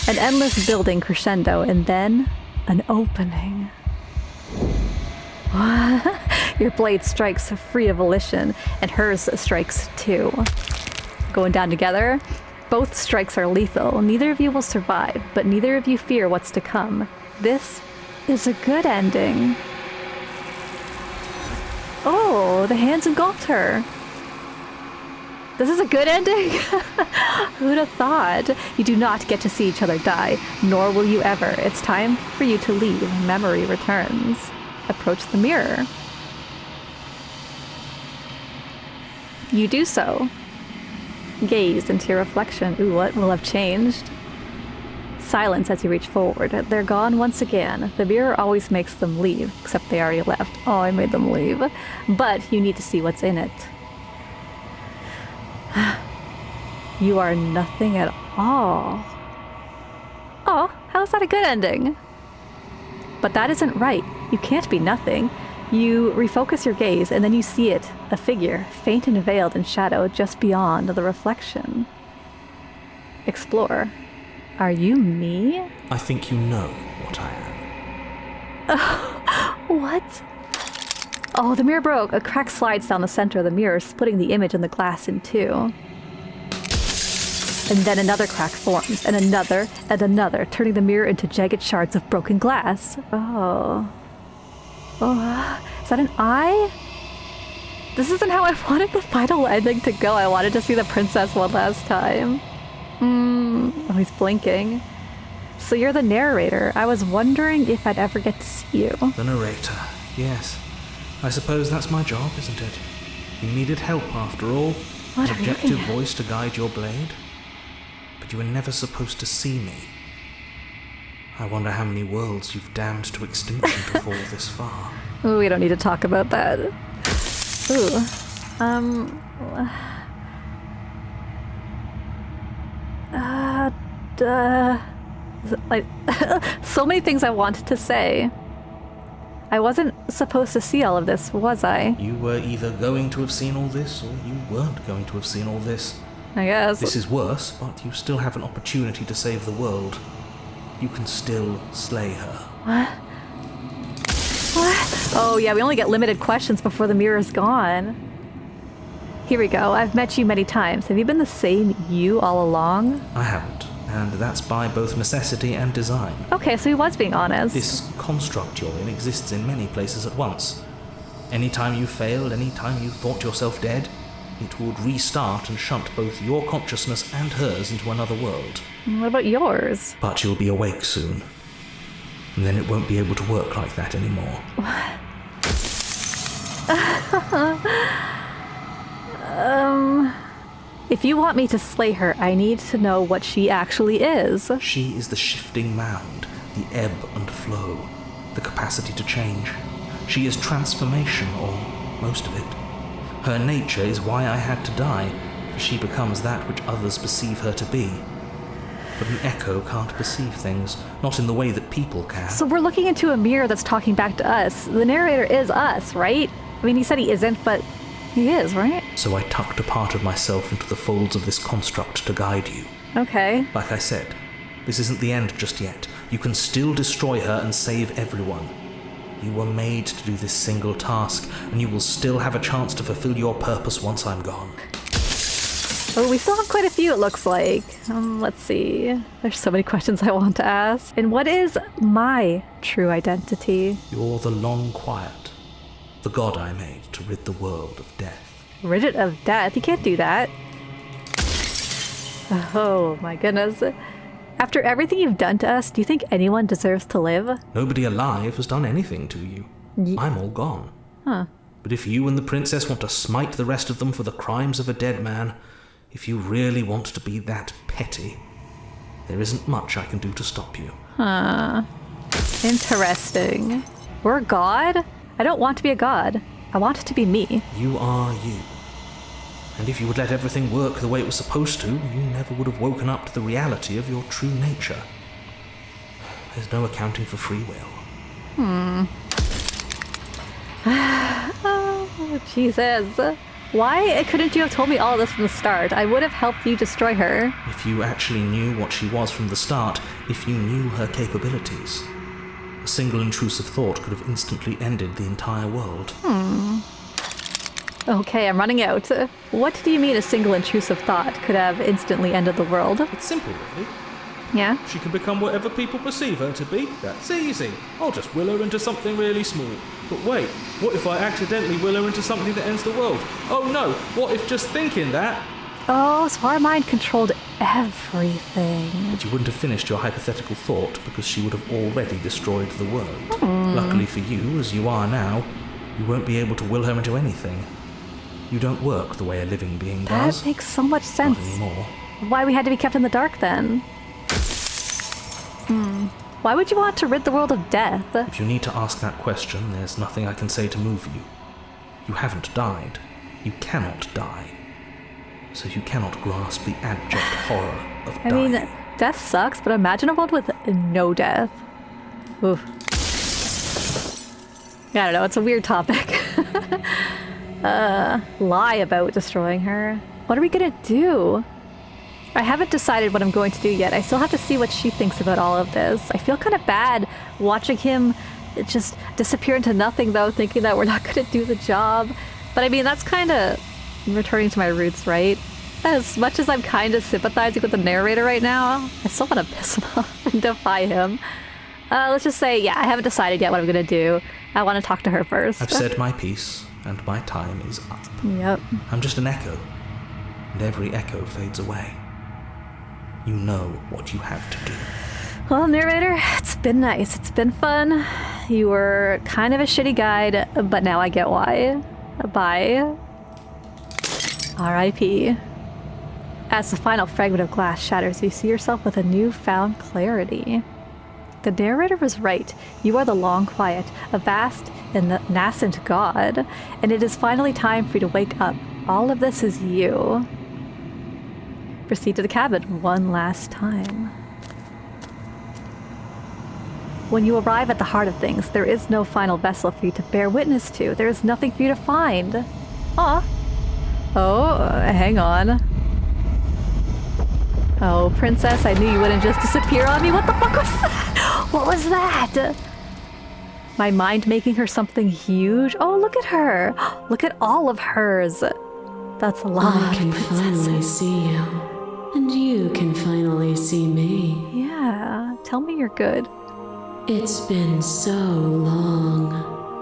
An endless building crescendo, and then an opening. Your blade strikes free of volition, and hers strikes too. Going down together, both strikes are lethal. Neither of you will survive, but neither of you fear what's to come. This is a good ending. Oh, the hands engulfed her. This is a good ending? Who'd have thought? You do not get to see each other die, nor will you ever. It's time for you to leave. Memory returns. Approach the mirror. You do so. Gaze into your reflection. Ooh, what will have changed? Silence as you reach forward. They're gone once again. The mirror always makes them leave, except they already left. Oh, I made them leave. But you need to see what's in it. You are nothing at all. Oh, how's that a good ending? But that isn't right. You can't be nothing. You refocus your gaze, and then you see it, a figure, faint and veiled in shadow just beyond the reflection. Explore. Are you me? I think you know what I am. What? Oh, the mirror broke. A crack slides down the center of the mirror, splitting the image and the glass in two. And then another crack forms, and another, turning the mirror into jagged shards of broken glass. Oh. Oh, is that an eye? This isn't how I wanted the final ending to go. I wanted to see the princess one last time. Oh, he's blinking. So you're the narrator. I was wondering if I'd ever get to see you. The narrator, yes. I suppose that's my job, isn't it? You needed help after all. What An are you objective looking at? voice to guide your blade. But you were never supposed to see me. I wonder how many worlds you've damned to extinction to fall this far. Ooh, we don't need to talk about that. Ooh. Like, so many things I wanted to say. I wasn't supposed to see all of this, was I? You were either going to have seen all this, or you weren't going to have seen all this. I guess. This is worse, but you still have an opportunity to save the world. You can still slay her. What? What? Oh yeah, we only get limited questions before the mirror's gone. Here we go. I've met you many times. Have you been the same you all along? I haven't, and that's by both necessity and design. Okay, so he was being honest. This construct you're in exists in many places at once. Anytime you failed, anytime you thought yourself dead, it would restart and shunt both your consciousness and hers into another world. What about yours? But you'll be awake soon. And then it won't be able to work like that anymore. If you want me to slay her, I need to know what she actually is. She is the shifting mound, the ebb and flow, the capacity to change. She is transformation, or most of it. Her nature is why I had to die, for she becomes that which others perceive her to be. But an echo can't perceive things, not in the way that people can. So we're looking into a mirror that's talking back to us. The narrator is us, right? I mean, he said he isn't, but he is, right? So I tucked a part of myself into the folds of this construct to guide you. Okay. Like I said, this isn't the end just yet. You can still destroy her and save everyone. You were made to do this single task, and you will still have a chance to fulfill your purpose once I'm gone. Oh, we still have quite a few, it looks like. Let's see. There's so many questions I want to ask. And what is my true identity? You're the long quiet, the god I made to rid the world of death. Rid it of death? You can't do that. Oh my goodness. After everything you've done to us, do you think anyone deserves to live? Nobody alive has done anything to you. I'm all gone. Huh. But if you and the princess want to smite the rest of them for the crimes of a dead man, if you really want to be that petty, there isn't much I can do to stop you. Huh. Interesting. We're a god? I don't want to be a god. I want it to be me. You are you. And if you would let everything work the way it was supposed to, you never would have woken up to the reality of your true nature. There's no accounting for free will. Oh, Jesus. Why couldn't you have told me all of this from the start? I would have helped you destroy her. If you actually knew what she was from the start, if you knew her capabilities, a single intrusive thought could have instantly ended the entire world. Okay, I'm running out. What do you mean a single intrusive thought could have instantly ended the world? It's simple, really. Yeah? She can become whatever people perceive her to be. That's easy. I'll just will her into something really small. But wait, what if I accidentally will her into something that ends the world? Oh no, what if just thinking that? Oh, so our mind controlled everything. But you wouldn't have finished your hypothetical thought because she would have already destroyed the world. Luckily for you, as you are now, you won't be able to will her into anything. You don't work the way a living being does. That makes so much sense. Not anymore. Why we had to be kept in the dark then? Why would you want to rid the world of death? If you need to ask that question, there's nothing I can say to move you. You haven't died. You cannot die. So you cannot grasp the abject horror of I dying. mean, death sucks, but imagine a world with no death. Oof. I don't know, it's a weird topic. Lie about destroying her. What are we gonna do? I haven't decided what I'm going to do yet. I still have to see what she thinks about all of this. I feel kind of bad watching him just disappear into nothing, though, thinking that we're not going to do the job. But I mean, that's kind of returning to my roots, right? As much as I'm kind of sympathizing with the narrator right now, I still want to piss him off and defy him. Let's just say, yeah, I haven't decided yet what I'm going to do. I want to talk to her first. I've said my piece, and my time is up. Yep. I'm just an echo, and every echo fades away. You know what you have to do. Well, narrator, it's been nice. It's been fun. You were kind of a shitty guide, but now I get why. Bye. R.I.P. As the final fragment of glass shatters, you see yourself with a newfound clarity. The narrator was right. You are the Long Quiet, a vast and nascent god, and it is finally time for you to wake up. All of this is you. Proceed to the cabin one last time. When you arrive at the heart of things, there is no final vessel for you to bear witness to. There is nothing for you to find. Aw. Oh, hang on. Oh, princess, I knew you wouldn't just disappear on me. What the fuck was that? What was that? My mind making her something huge? Oh, look at her. Look at all of hers. That's a lot. I can finally see you. And you can finally see me. Yeah, tell me you're good. It's been so long,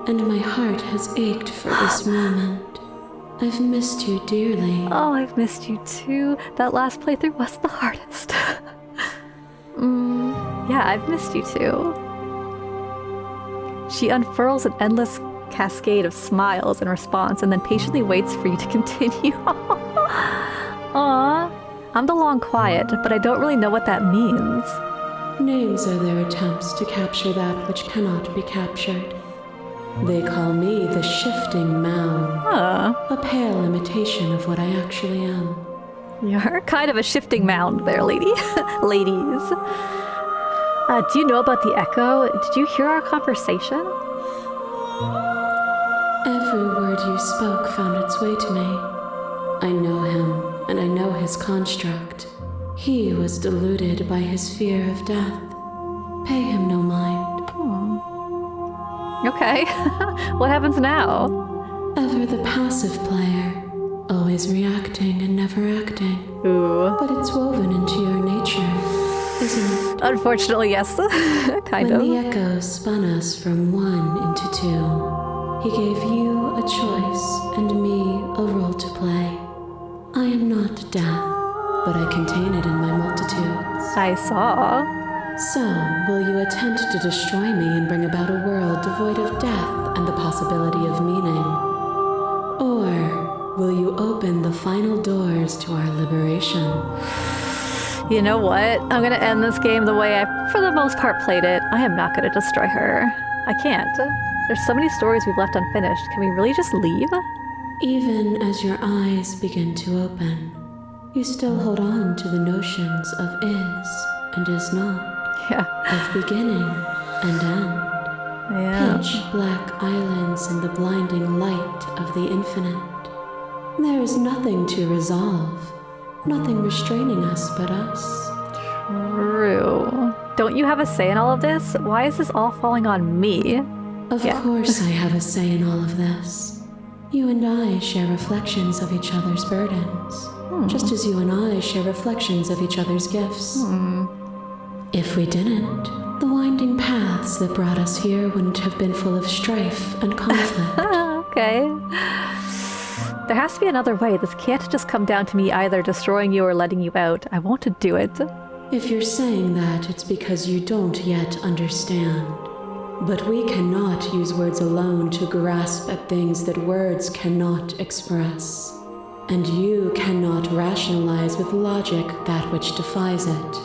and my heart has ached for this moment. I've missed you dearly. Oh, I've missed you too. That last playthrough was the hardest. Yeah, I've missed you too. She unfurls an endless cascade of smiles in response and then patiently waits for you to continue. Aww. I'm the Long Quiet, but I don't really know what that means. Names are their attempts to capture that which cannot be captured. They call me the Shifting Mound, a pale imitation of what I actually am. You're kind of a shifting mound there, lady. Ladies. Do you know about the echo? Did you hear our conversation? Every word you spoke found its way to me. I know him, and I know his construct. He was deluded by his fear of death. Pay him no mind. Okay. What happens now? Ever the passive player, always reacting and never acting. Ooh. But it's woven into your nature, isn't it? Unfortunately, yes. Kind of. When the echoes spun us from one into two, he gave you a choice and me a role to play. I am not death, but I contain it in my multitudes. I saw. So, will you attempt to destroy me and bring about a world devoid of death and the possibility of meaning? Or will you open the final doors to our liberation? You know what? I'm gonna end this game the way I, for the most part, played it. I am not gonna destroy her. I can't. There's so many stories we've left unfinished. Can we really just leave? Even as your eyes begin to open, you still hold on to the notions of is and is not. Yeah. Of beginning and end. Yeah. Pitch black islands in the blinding light of the infinite. There is nothing to resolve, nothing restraining us but us. True. Don't you have a say in all of this? Why is this all falling on me? Of course I have a say in all of this. You and I share reflections of each other's burdens, just as you and I share reflections of each other's gifts. If we didn't, the winding paths that brought us here wouldn't have been full of strife and conflict. Okay. There has to be another way. This can't just come down to me either destroying you or letting you out. I want to do it. If you're saying that, it's because you don't yet understand. But we cannot use words alone to grasp at things that words cannot express. And you cannot rationalize with logic that which defies it.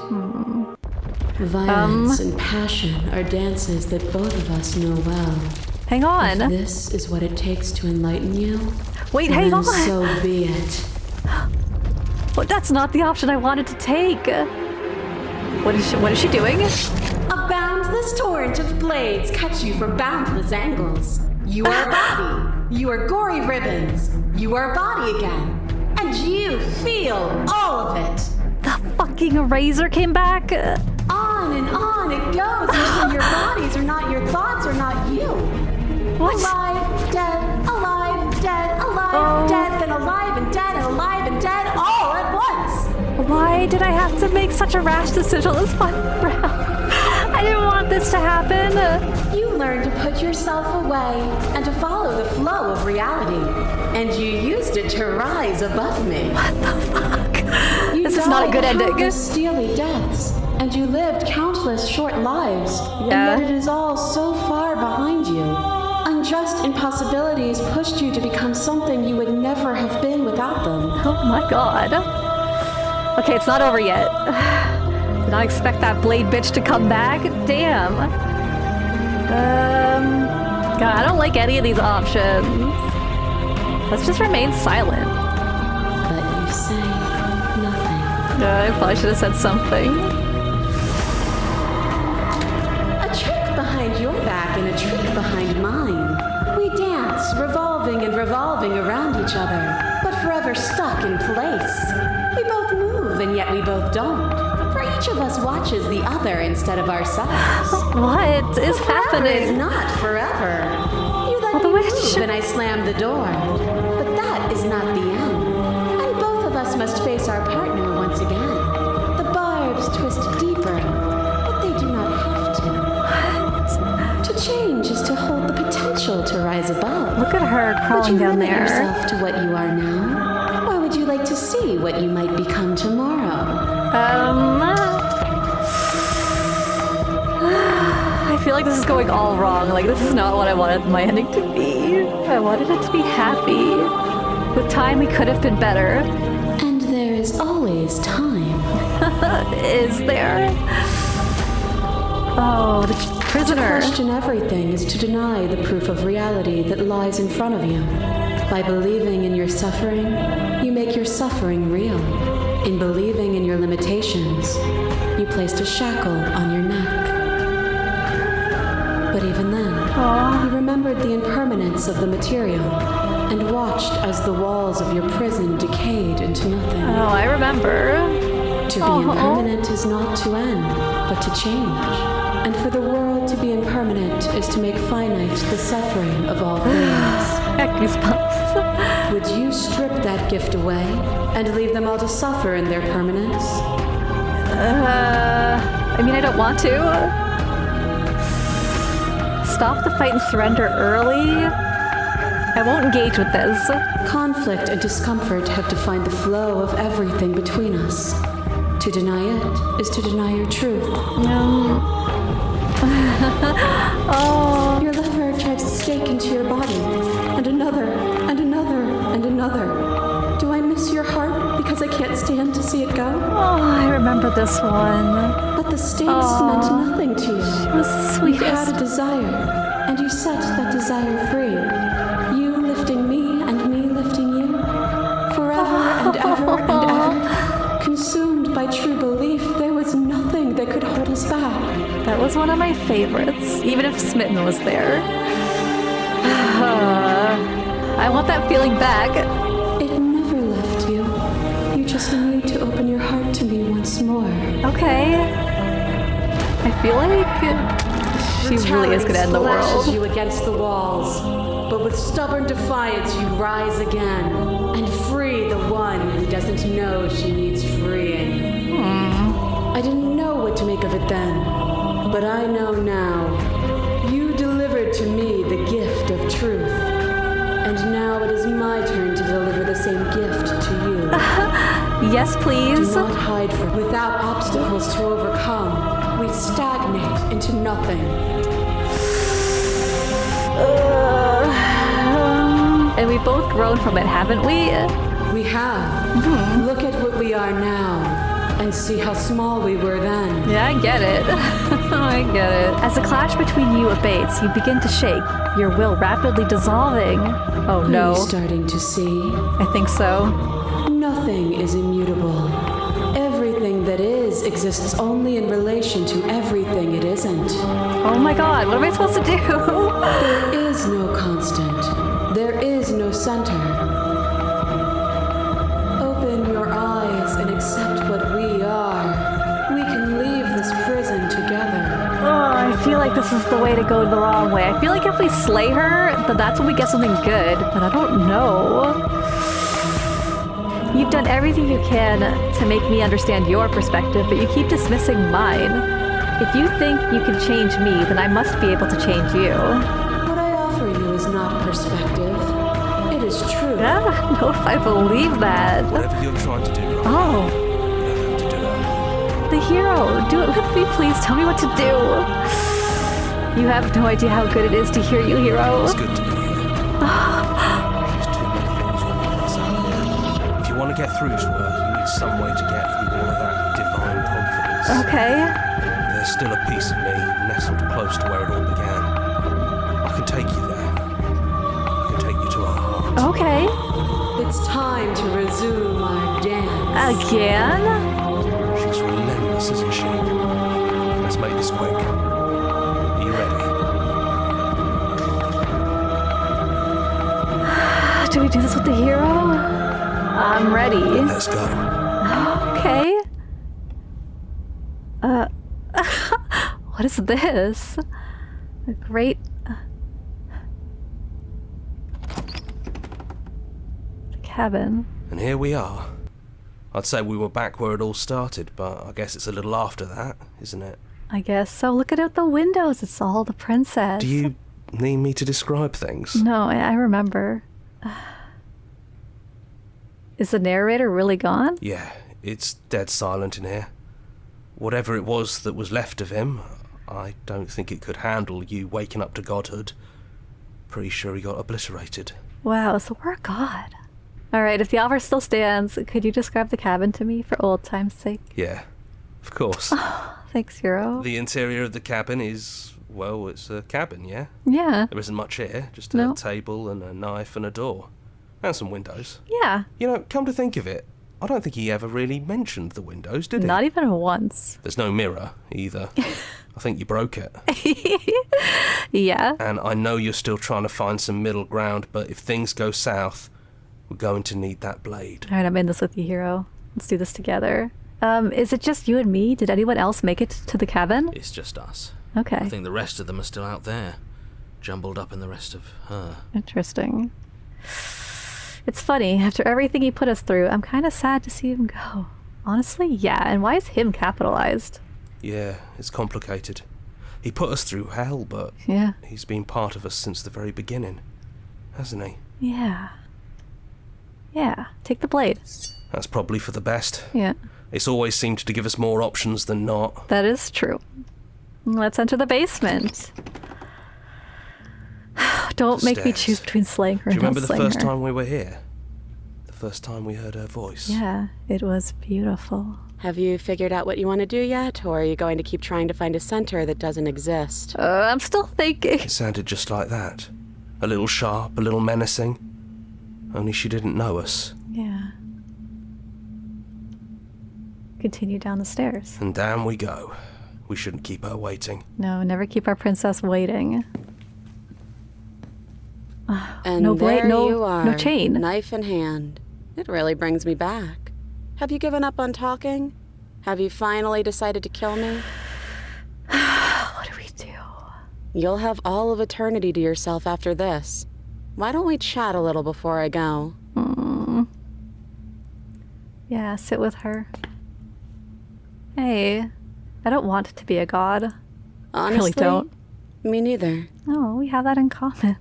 Violence and passion are dances that both of us know well. Hang on. If this is what it takes to enlighten you, Wait, hang on. so be it. But that's not the option I wanted to take. What is she doing? A boundless torrent of blades cut you from boundless angles. You are a body. You are gory ribbons. You are a body again. And you feel all of it. The fucking eraser came back. On it goes until your bodies are not your thoughts, are not you. What? Alive, dead, alive, dead, alive, dead, then alive and dead, and alive and dead, all at once. Why did I have to make such a rash decision this final round? I didn't want this to happen. You learned to put yourself away and to follow the flow of reality. And you used it to rise above me. What the fuck? This is not a good ending. Countless steely deaths, and you lived countless short lives. And Yeah. yet it is all so far behind you. Unjust impossibilities pushed you to become something you would never have been without them. Oh my god. Okay, it's not over yet. Did not expect that blade bitch to come back. Damn. God, I don't like any of these options. Let's just remain silent. But you say nothing. I probably should have said something. A trick behind your back and a trick behind mine. We dance, revolving and revolving around each other, but forever stuck in place. We both move, and yet we both don't. For each of us watches the other instead of ourselves. What is Forever happening? is not forever. You let the me witch. move, and I slam the door. But that is not the end. And both of us must face our partner once again. The barbs twist deeper, but they do not have to. To change is to hold the potential to rise above. Look at her Would crawling you down limit there. yourself to what you are now? Or would you like to see what you might become tomorrow? I feel like this is going all wrong. Like, this is not what I wanted my ending to be. I wanted it to be happy. With time, we could have been better. And there is always time. Is there? Oh, the To prisoner. question everything is to deny the proof of reality that lies in front of you. By believing in your suffering, you make your suffering real. In believing in your limitations, you placed a shackle on your neck. But even then, you remembered the impermanence of the material and watched as the walls of your prison decayed into nothing. Oh, I remember. To be impermanent is not to end, but to change. And for the world to be impermanent is to make finite the suffering of all things. Goosebumps. Would you strip that gift away and leave them all to suffer in their permanence? I mean, I don't want to. Stop the fight and surrender early. I won't engage with this. Conflict and discomfort have defined the flow of everything between us. To deny it is to deny your truth. Oh, Your lover drives a stake into your body, and another, and another, and another. Do I miss your heart because I can't stand to see it go? I remember this one. But the stakes meant nothing to you. It was the You had sweetest. a desire, and you set that desire free. You lifting me and me lifting you. Forever and ever and ever. Consumed by true belief, there was nothing that could hold us back. That was one of my favorites, even if Smitten was there. I want that feeling back. It never left you. You just need to open your heart to me once more. Okay. I feel like she really is going to end the Splashes world. you against the walls, but with stubborn defiance you rise again and free the one who doesn't know she needs freeing. I didn't know what to make of it then, but I know now. You delivered to me the gift of truth, and now it is my turn to deliver the same gift to you. Yes, please. Do not hide from it. Without obstacles to overcome, we stagnate into nothing. And we both grown from it, haven't we? We have. Look at what we are now, and see how small we were then. Yeah, I get it. I get it. As the clash between you abates, you begin to shake, your will rapidly dissolving. Oh Are no. you starting to see? I think so. Nothing is immutable. Everything that is exists only in relation to everything it isn't. Oh my god, what am I supposed to do? There is no constant. There is no center. Open your eyes and accept what we are. We can leave this prison together. Oh, I feel like this is the way to go the wrong way. I feel like if we slay her, then that's when we get something good, but I don't know. You've done everything you can to make me understand your perspective, but you keep dismissing mine. If you think you can change me, then I must be able to change you. What I offer you is not perspective. It is truth. I don't know if I believe that. Whatever you're trying to do, right? Oh, You don't have to do that. the hero. Do it with me, please. Tell me what to do. You have no idea how good it is to hear you, hero. It's good to be here. There's too many things wrong with this. If you want to get through to her, you need to some way to get through all of that divine confidence. Okay. There's still a piece of me nestled close to where it all began. I can take you there. I can take you to our heart. Okay. It's time to resume our dance. Again? She's relentless, isn't she? Let's make this quick. Are you ready? Do we do this with the hero? I'm ready. Let's go. Okay. What is this? A great... The cabin. And here we are. I'd say we were back where it all started, but I guess it's a little after that, isn't it? I guess so. Look at out the windows. It's all the princess. Do you need me to describe things? No, I remember. Is the narrator really gone? Yeah, it's dead silent in here. Whatever it was that was left of him, I don't think it could handle you waking up to godhood. Pretty sure he got obliterated. Wow, so we're God. Alright, if the offer still stands, could you describe the cabin to me for old time's sake? Yeah, of course. Thanks, hero. The interior of the cabin is, well, it's a cabin, yeah? Yeah. There isn't much here, just a No. table and a knife and a door. And some windows. Yeah. You know, come to think of it, I don't think he ever really mentioned the windows, did he? Not even once. There's no mirror, either. I think you broke it. Yeah. And I know you're still trying to find some middle ground, but if things go south, we're going to need that blade. Alright, I'm in this with you, hero. Let's do this together. Is it just you and me? Did anyone else make it to the cabin? It's just us. Okay. I think the rest of them are still out there, jumbled up in the rest of her. Interesting. It's funny, after everything he put us through, I'm kind of sad to see him go. Honestly, yeah, and why is him capitalized? Yeah, it's complicated. He put us through hell, but Yeah. he's been part of us since the very beginning, hasn't he? Yeah. Yeah. Take the blade. That's probably for the best. Yeah. It's always seemed to give us more options than not. That is true. Let's enter the basement. Don't make me Stairs. choose between slaying her Do you and not remember the slaying first her. time we were here? The first time we heard her voice? Yeah, it was beautiful. Have you figured out what you want to do yet, or are you going to keep trying to find a center that doesn't exist? I'm still thinking. It sounded just like that. A little sharp, a little menacing. Only she didn't know us. Yeah. Continue down the stairs. And down we go. We shouldn't keep her waiting. No, never keep our princess waiting. And No blade, there no- you are, no chain. knife in hand. It really brings me back. Have you given up on talking? Have you finally decided to kill me? What do we do? You'll have all of eternity to yourself after this. Why don't we chat a little before I go? Yeah, sit with her. Hey, I don't want to be a god. Honestly, really don't. Me neither. No, we have that in common.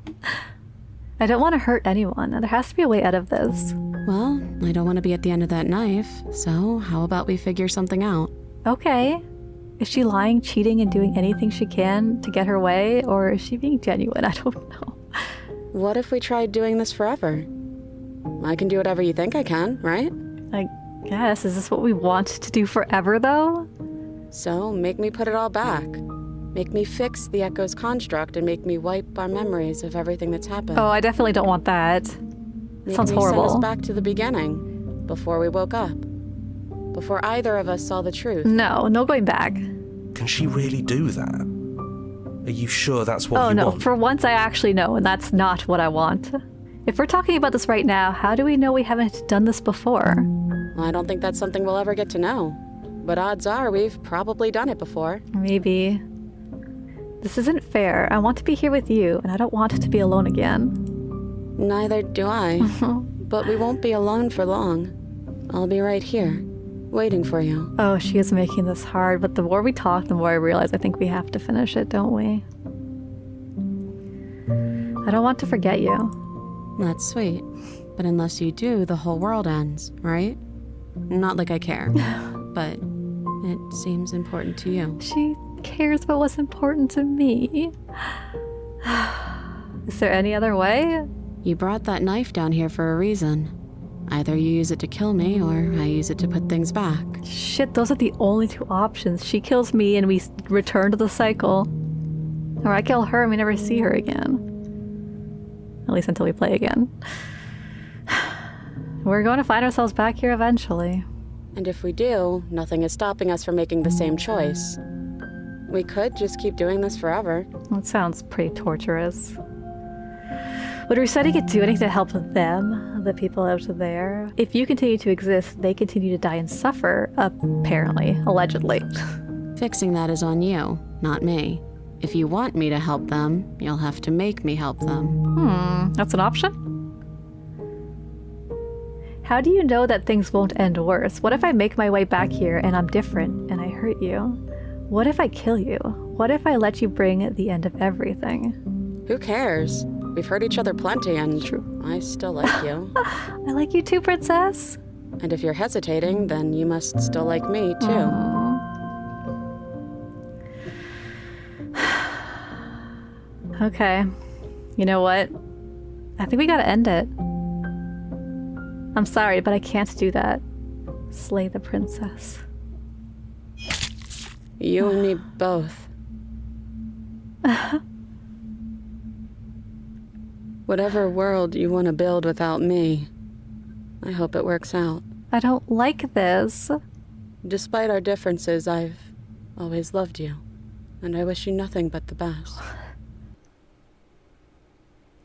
I don't want to hurt anyone. There has to be a way out of this. Well, I don't want to be at the end of that knife, so how about we figure something out? Okay. Is she lying, cheating, and doing anything she can to get her way, or is she being genuine? I don't know. What if we tried doing this forever? I can do whatever you think I can, right? I guess. Is this what we want to do forever, though? So make me put it all back. Make me fix the Echo's construct and make me wipe our memories of everything that's happened. Oh, I definitely don't want that. Make Sounds me send us horrible. back to the beginning, before we woke up. Before either of us saw the truth. No going back. Can she really do that? Are you sure that's what Oh you no, want? for once I actually know, and that's not what I want. If we're talking about this right now, how do we know we haven't done this before? I don't think that's something we'll ever get to know. But odds are we've probably done it before. Maybe. This isn't fair. I want to be here with you, and I don't want to be alone again. Neither do I. But we won't be alone for long. I'll be right here, waiting for you. Oh, she is making this hard, but the more we talk, the more I realize I think we have to finish it, don't we? I don't want to forget you. That's sweet. But unless you do, the whole world ends, right? Not like I care. But it seems important to you. She cares about what's important to me. Is there any other way? You brought that knife down here for a reason. Either you use it to kill me, or I use it to put things back. Shit, those are the only two options. She kills me and we return to the cycle. Or I kill her and we never see her again. At least until we play again. We're going to find ourselves back here eventually. And if we do, nothing is stopping us from making the same choice. We could just keep doing this forever. That sounds pretty torturous. Would resetting it do anything to help them, the people out there? If you continue to exist, they continue to die and suffer, apparently, allegedly. Fixing that is on you, not me. If you want me to help them, you'll have to make me help them. That's an option? How do you know that things won't end worse? What if I make my way back here and I'm different and I hurt you? What if I kill you? What if I let you bring the end of everything? Who cares? We've hurt each other plenty, and I still like you. I like you too, princess. And if you're hesitating, then you must still like me, too. Okay. You know what? I think we gotta end it. I'm sorry, but I can't do that. Slay the princess. You and me both. Whatever world you want to build without me, I hope it works out. I don't like this. Despite our differences, I've always loved you, and I wish you nothing but the best.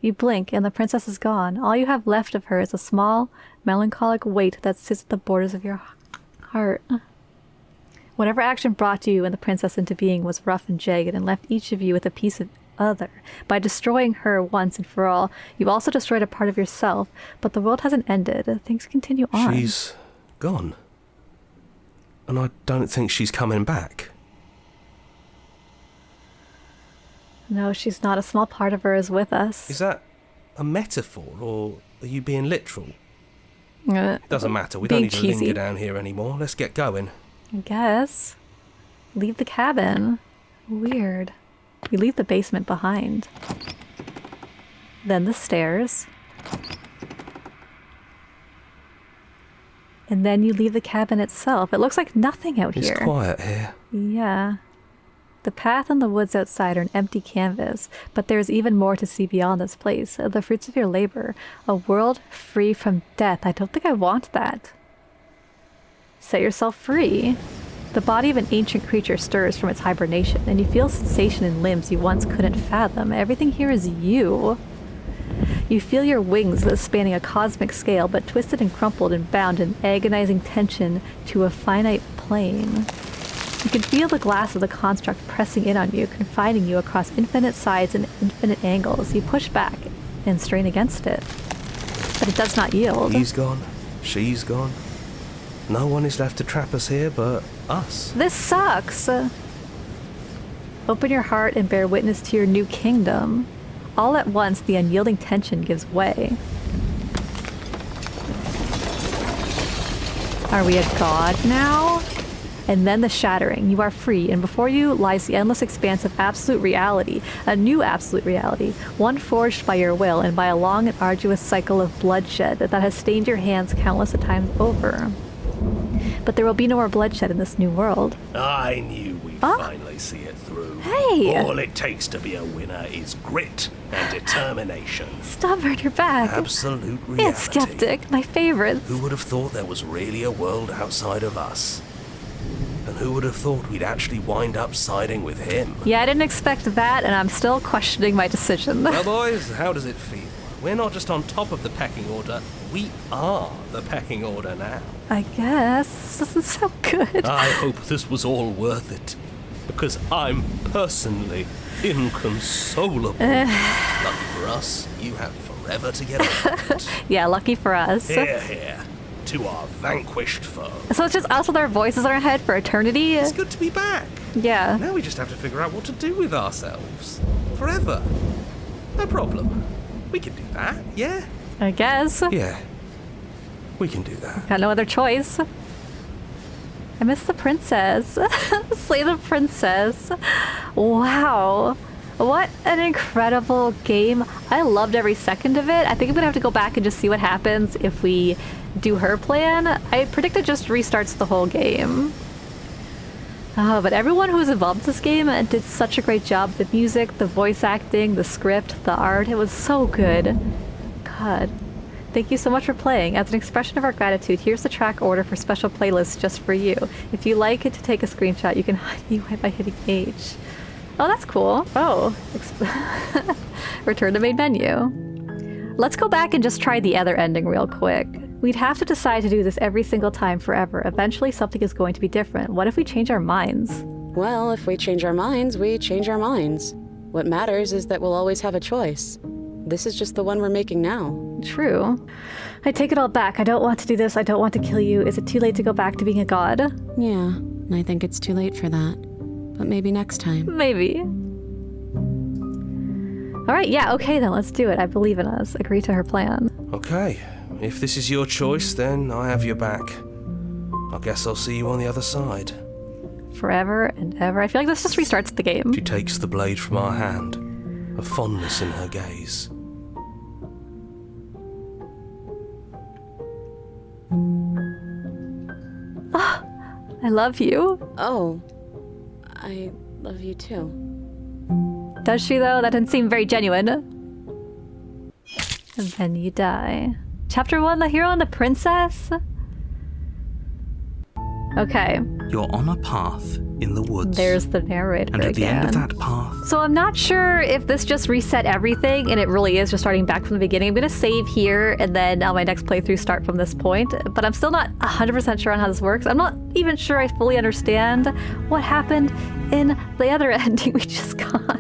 You blink, and the princess is gone. All you have left of her is a small, melancholic weight that sits at the borders of your heart. Whatever action brought you and the princess into being was rough and jagged and left each of you with a piece of other. By destroying her once and for all, you also destroyed a part of yourself, but the world hasn't ended. Things continue on. She's gone. And I don't think she's coming back. No, she's not. A small part of her is with us. Is that a metaphor, or are you being literal? Doesn't matter. We don't need to linger down here anymore. Let's get going. I guess. Leave the cabin. Weird. We leave the basement behind. Then the stairs. And then you leave the cabin itself. It looks like nothing out here. It's quiet here. Yeah. The path and the woods outside are an empty canvas, but there is even more to see beyond this place. The fruits of your labor. A world free from death. I don't think I want that. Set yourself free. The body of an ancient creature stirs from its hibernation, and you feel sensation in limbs you once couldn't fathom. Everything here is you. You feel your wings spanning a cosmic scale, but twisted and crumpled and bound in agonizing tension to a finite plane. You can feel the glass of the construct pressing in on you, confining you across infinite sides and infinite angles. You push back and strain against it, but it does not yield. He's gone. She's gone. No one is left to trap us here but us. This sucks. Open your heart and bear witness to your new kingdom. All at once, the unyielding tension gives way. Are we a god now? And then the shattering. You are free, and before you lies the endless expanse of absolute reality, a new absolute reality, one forged by your will and by a long and arduous cycle of bloodshed that has stained your hands countless of times over. But there will be no more bloodshed in this new world. I knew we'd finally see it through. Hey! All it takes to be a winner is grit and determination. Stubborn, your back. Absolute reality. And skeptic, my favorites. Who would have thought there was really a world outside of us? And who would have thought we'd actually wind up siding with him? Yeah, I didn't expect that, and I'm still questioning my decision. Well, boys, how does it feel? We're not just on top of the pecking order, we are the pecking order now. I guess. This doesn't sound good. I hope this was all worth it, because I'm personally inconsolable. Lucky for us, you have forever to get over it. Yeah, lucky for us. Hear, hear, to our vanquished foe. So it's just us with our voices in our head for eternity? It's good to be back. Yeah. Now we just have to figure out what to do with ourselves. Forever. No problem. We can do that, yeah? I guess. Yeah. We can do that. Got no other choice. I miss the princess. Slay the princess. Wow. What an incredible game. I loved every second of it. I think I'm gonna have to go back and just see what happens if we do her plan, I predict it just restarts the whole game. Oh, but everyone who was involved in this game did such a great job. The music, the voice acting, the script, the art, it was so good. God. Thank you so much for playing. As an expression of our gratitude, here's the track order for special playlists just for you. If you like it to take a screenshot, you can hide UI by hitting H. Oh, that's cool. Oh. Return to main menu. Let's go back and just try the other ending real quick. We'd have to decide to do this every single time forever. Eventually something is going to be different. What if we change our minds? Well, if we change our minds, we change our minds. What matters is that we'll always have a choice. This is just the one we're making now. True. I take it all back. I don't want to do this. I don't want to kill you. Is it too late to go back to being a god? Yeah, I think it's too late for that. But maybe next time. Maybe. All right, yeah, okay then, let's do it. I believe in us. Agree to her plan. Okay, if this is your choice, then I have your back. I guess I'll see you on the other side. Forever and ever. I feel like this just restarts the game. She takes the blade from our hand, a fondness in her gaze. Oh, I love you. Oh, I love you too. Does she though? That didn't seem very genuine. And then you die. Chapter 1, the hero and the princess? Okay. You're on a path in the woods. There's the narrator and at the again. end of that path... So I'm not sure if this just reset everything and it really is just starting back from the beginning. I'm going to save here and then on my next playthrough start from this point. But I'm still not 100% sure on how this works. I'm not even sure I fully understand what happened in the other ending we just got.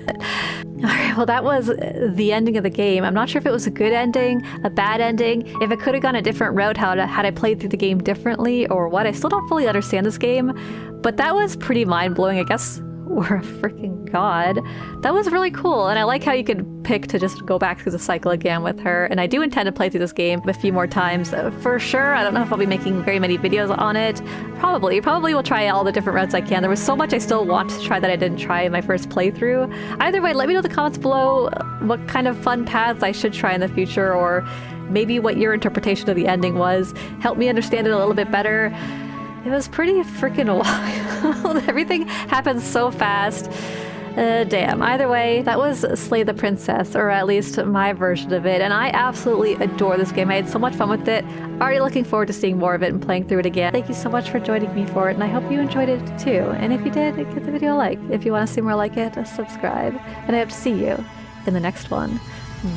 Alright, well that was the ending of the game. I'm not sure if it was a good ending, a bad ending, if it could have gone a different route, had I played through the game differently or what. I still don't fully understand this game, but that was pretty mind-blowing. I guess we're a freaking god. That was really cool, and I like how you could pick to just go back through the cycle again with her, and I do intend to play through this game a few more times for sure. I don't know if I'll be making very many videos on it. Probably will try all the different routes I can. There was so much I still want to try that I didn't try in my first playthrough. Either way, let me know in the comments below what kind of fun paths I should try in the future, or maybe what your interpretation of the ending was. Help me understand it a little bit better. It was pretty freaking wild. Everything happened so fast. Damn. Either way, that was Slay the Princess, or at least my version of it, and I absolutely adore this game. I had so much fun with it. Already looking forward to seeing more of it and playing through it again. Thank you so much for joining me for it, and I hope you enjoyed it too. And if you did, give the video a like. If you want to see more like it, subscribe. And I hope to see you in the next one.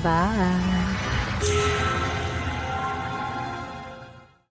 Bye.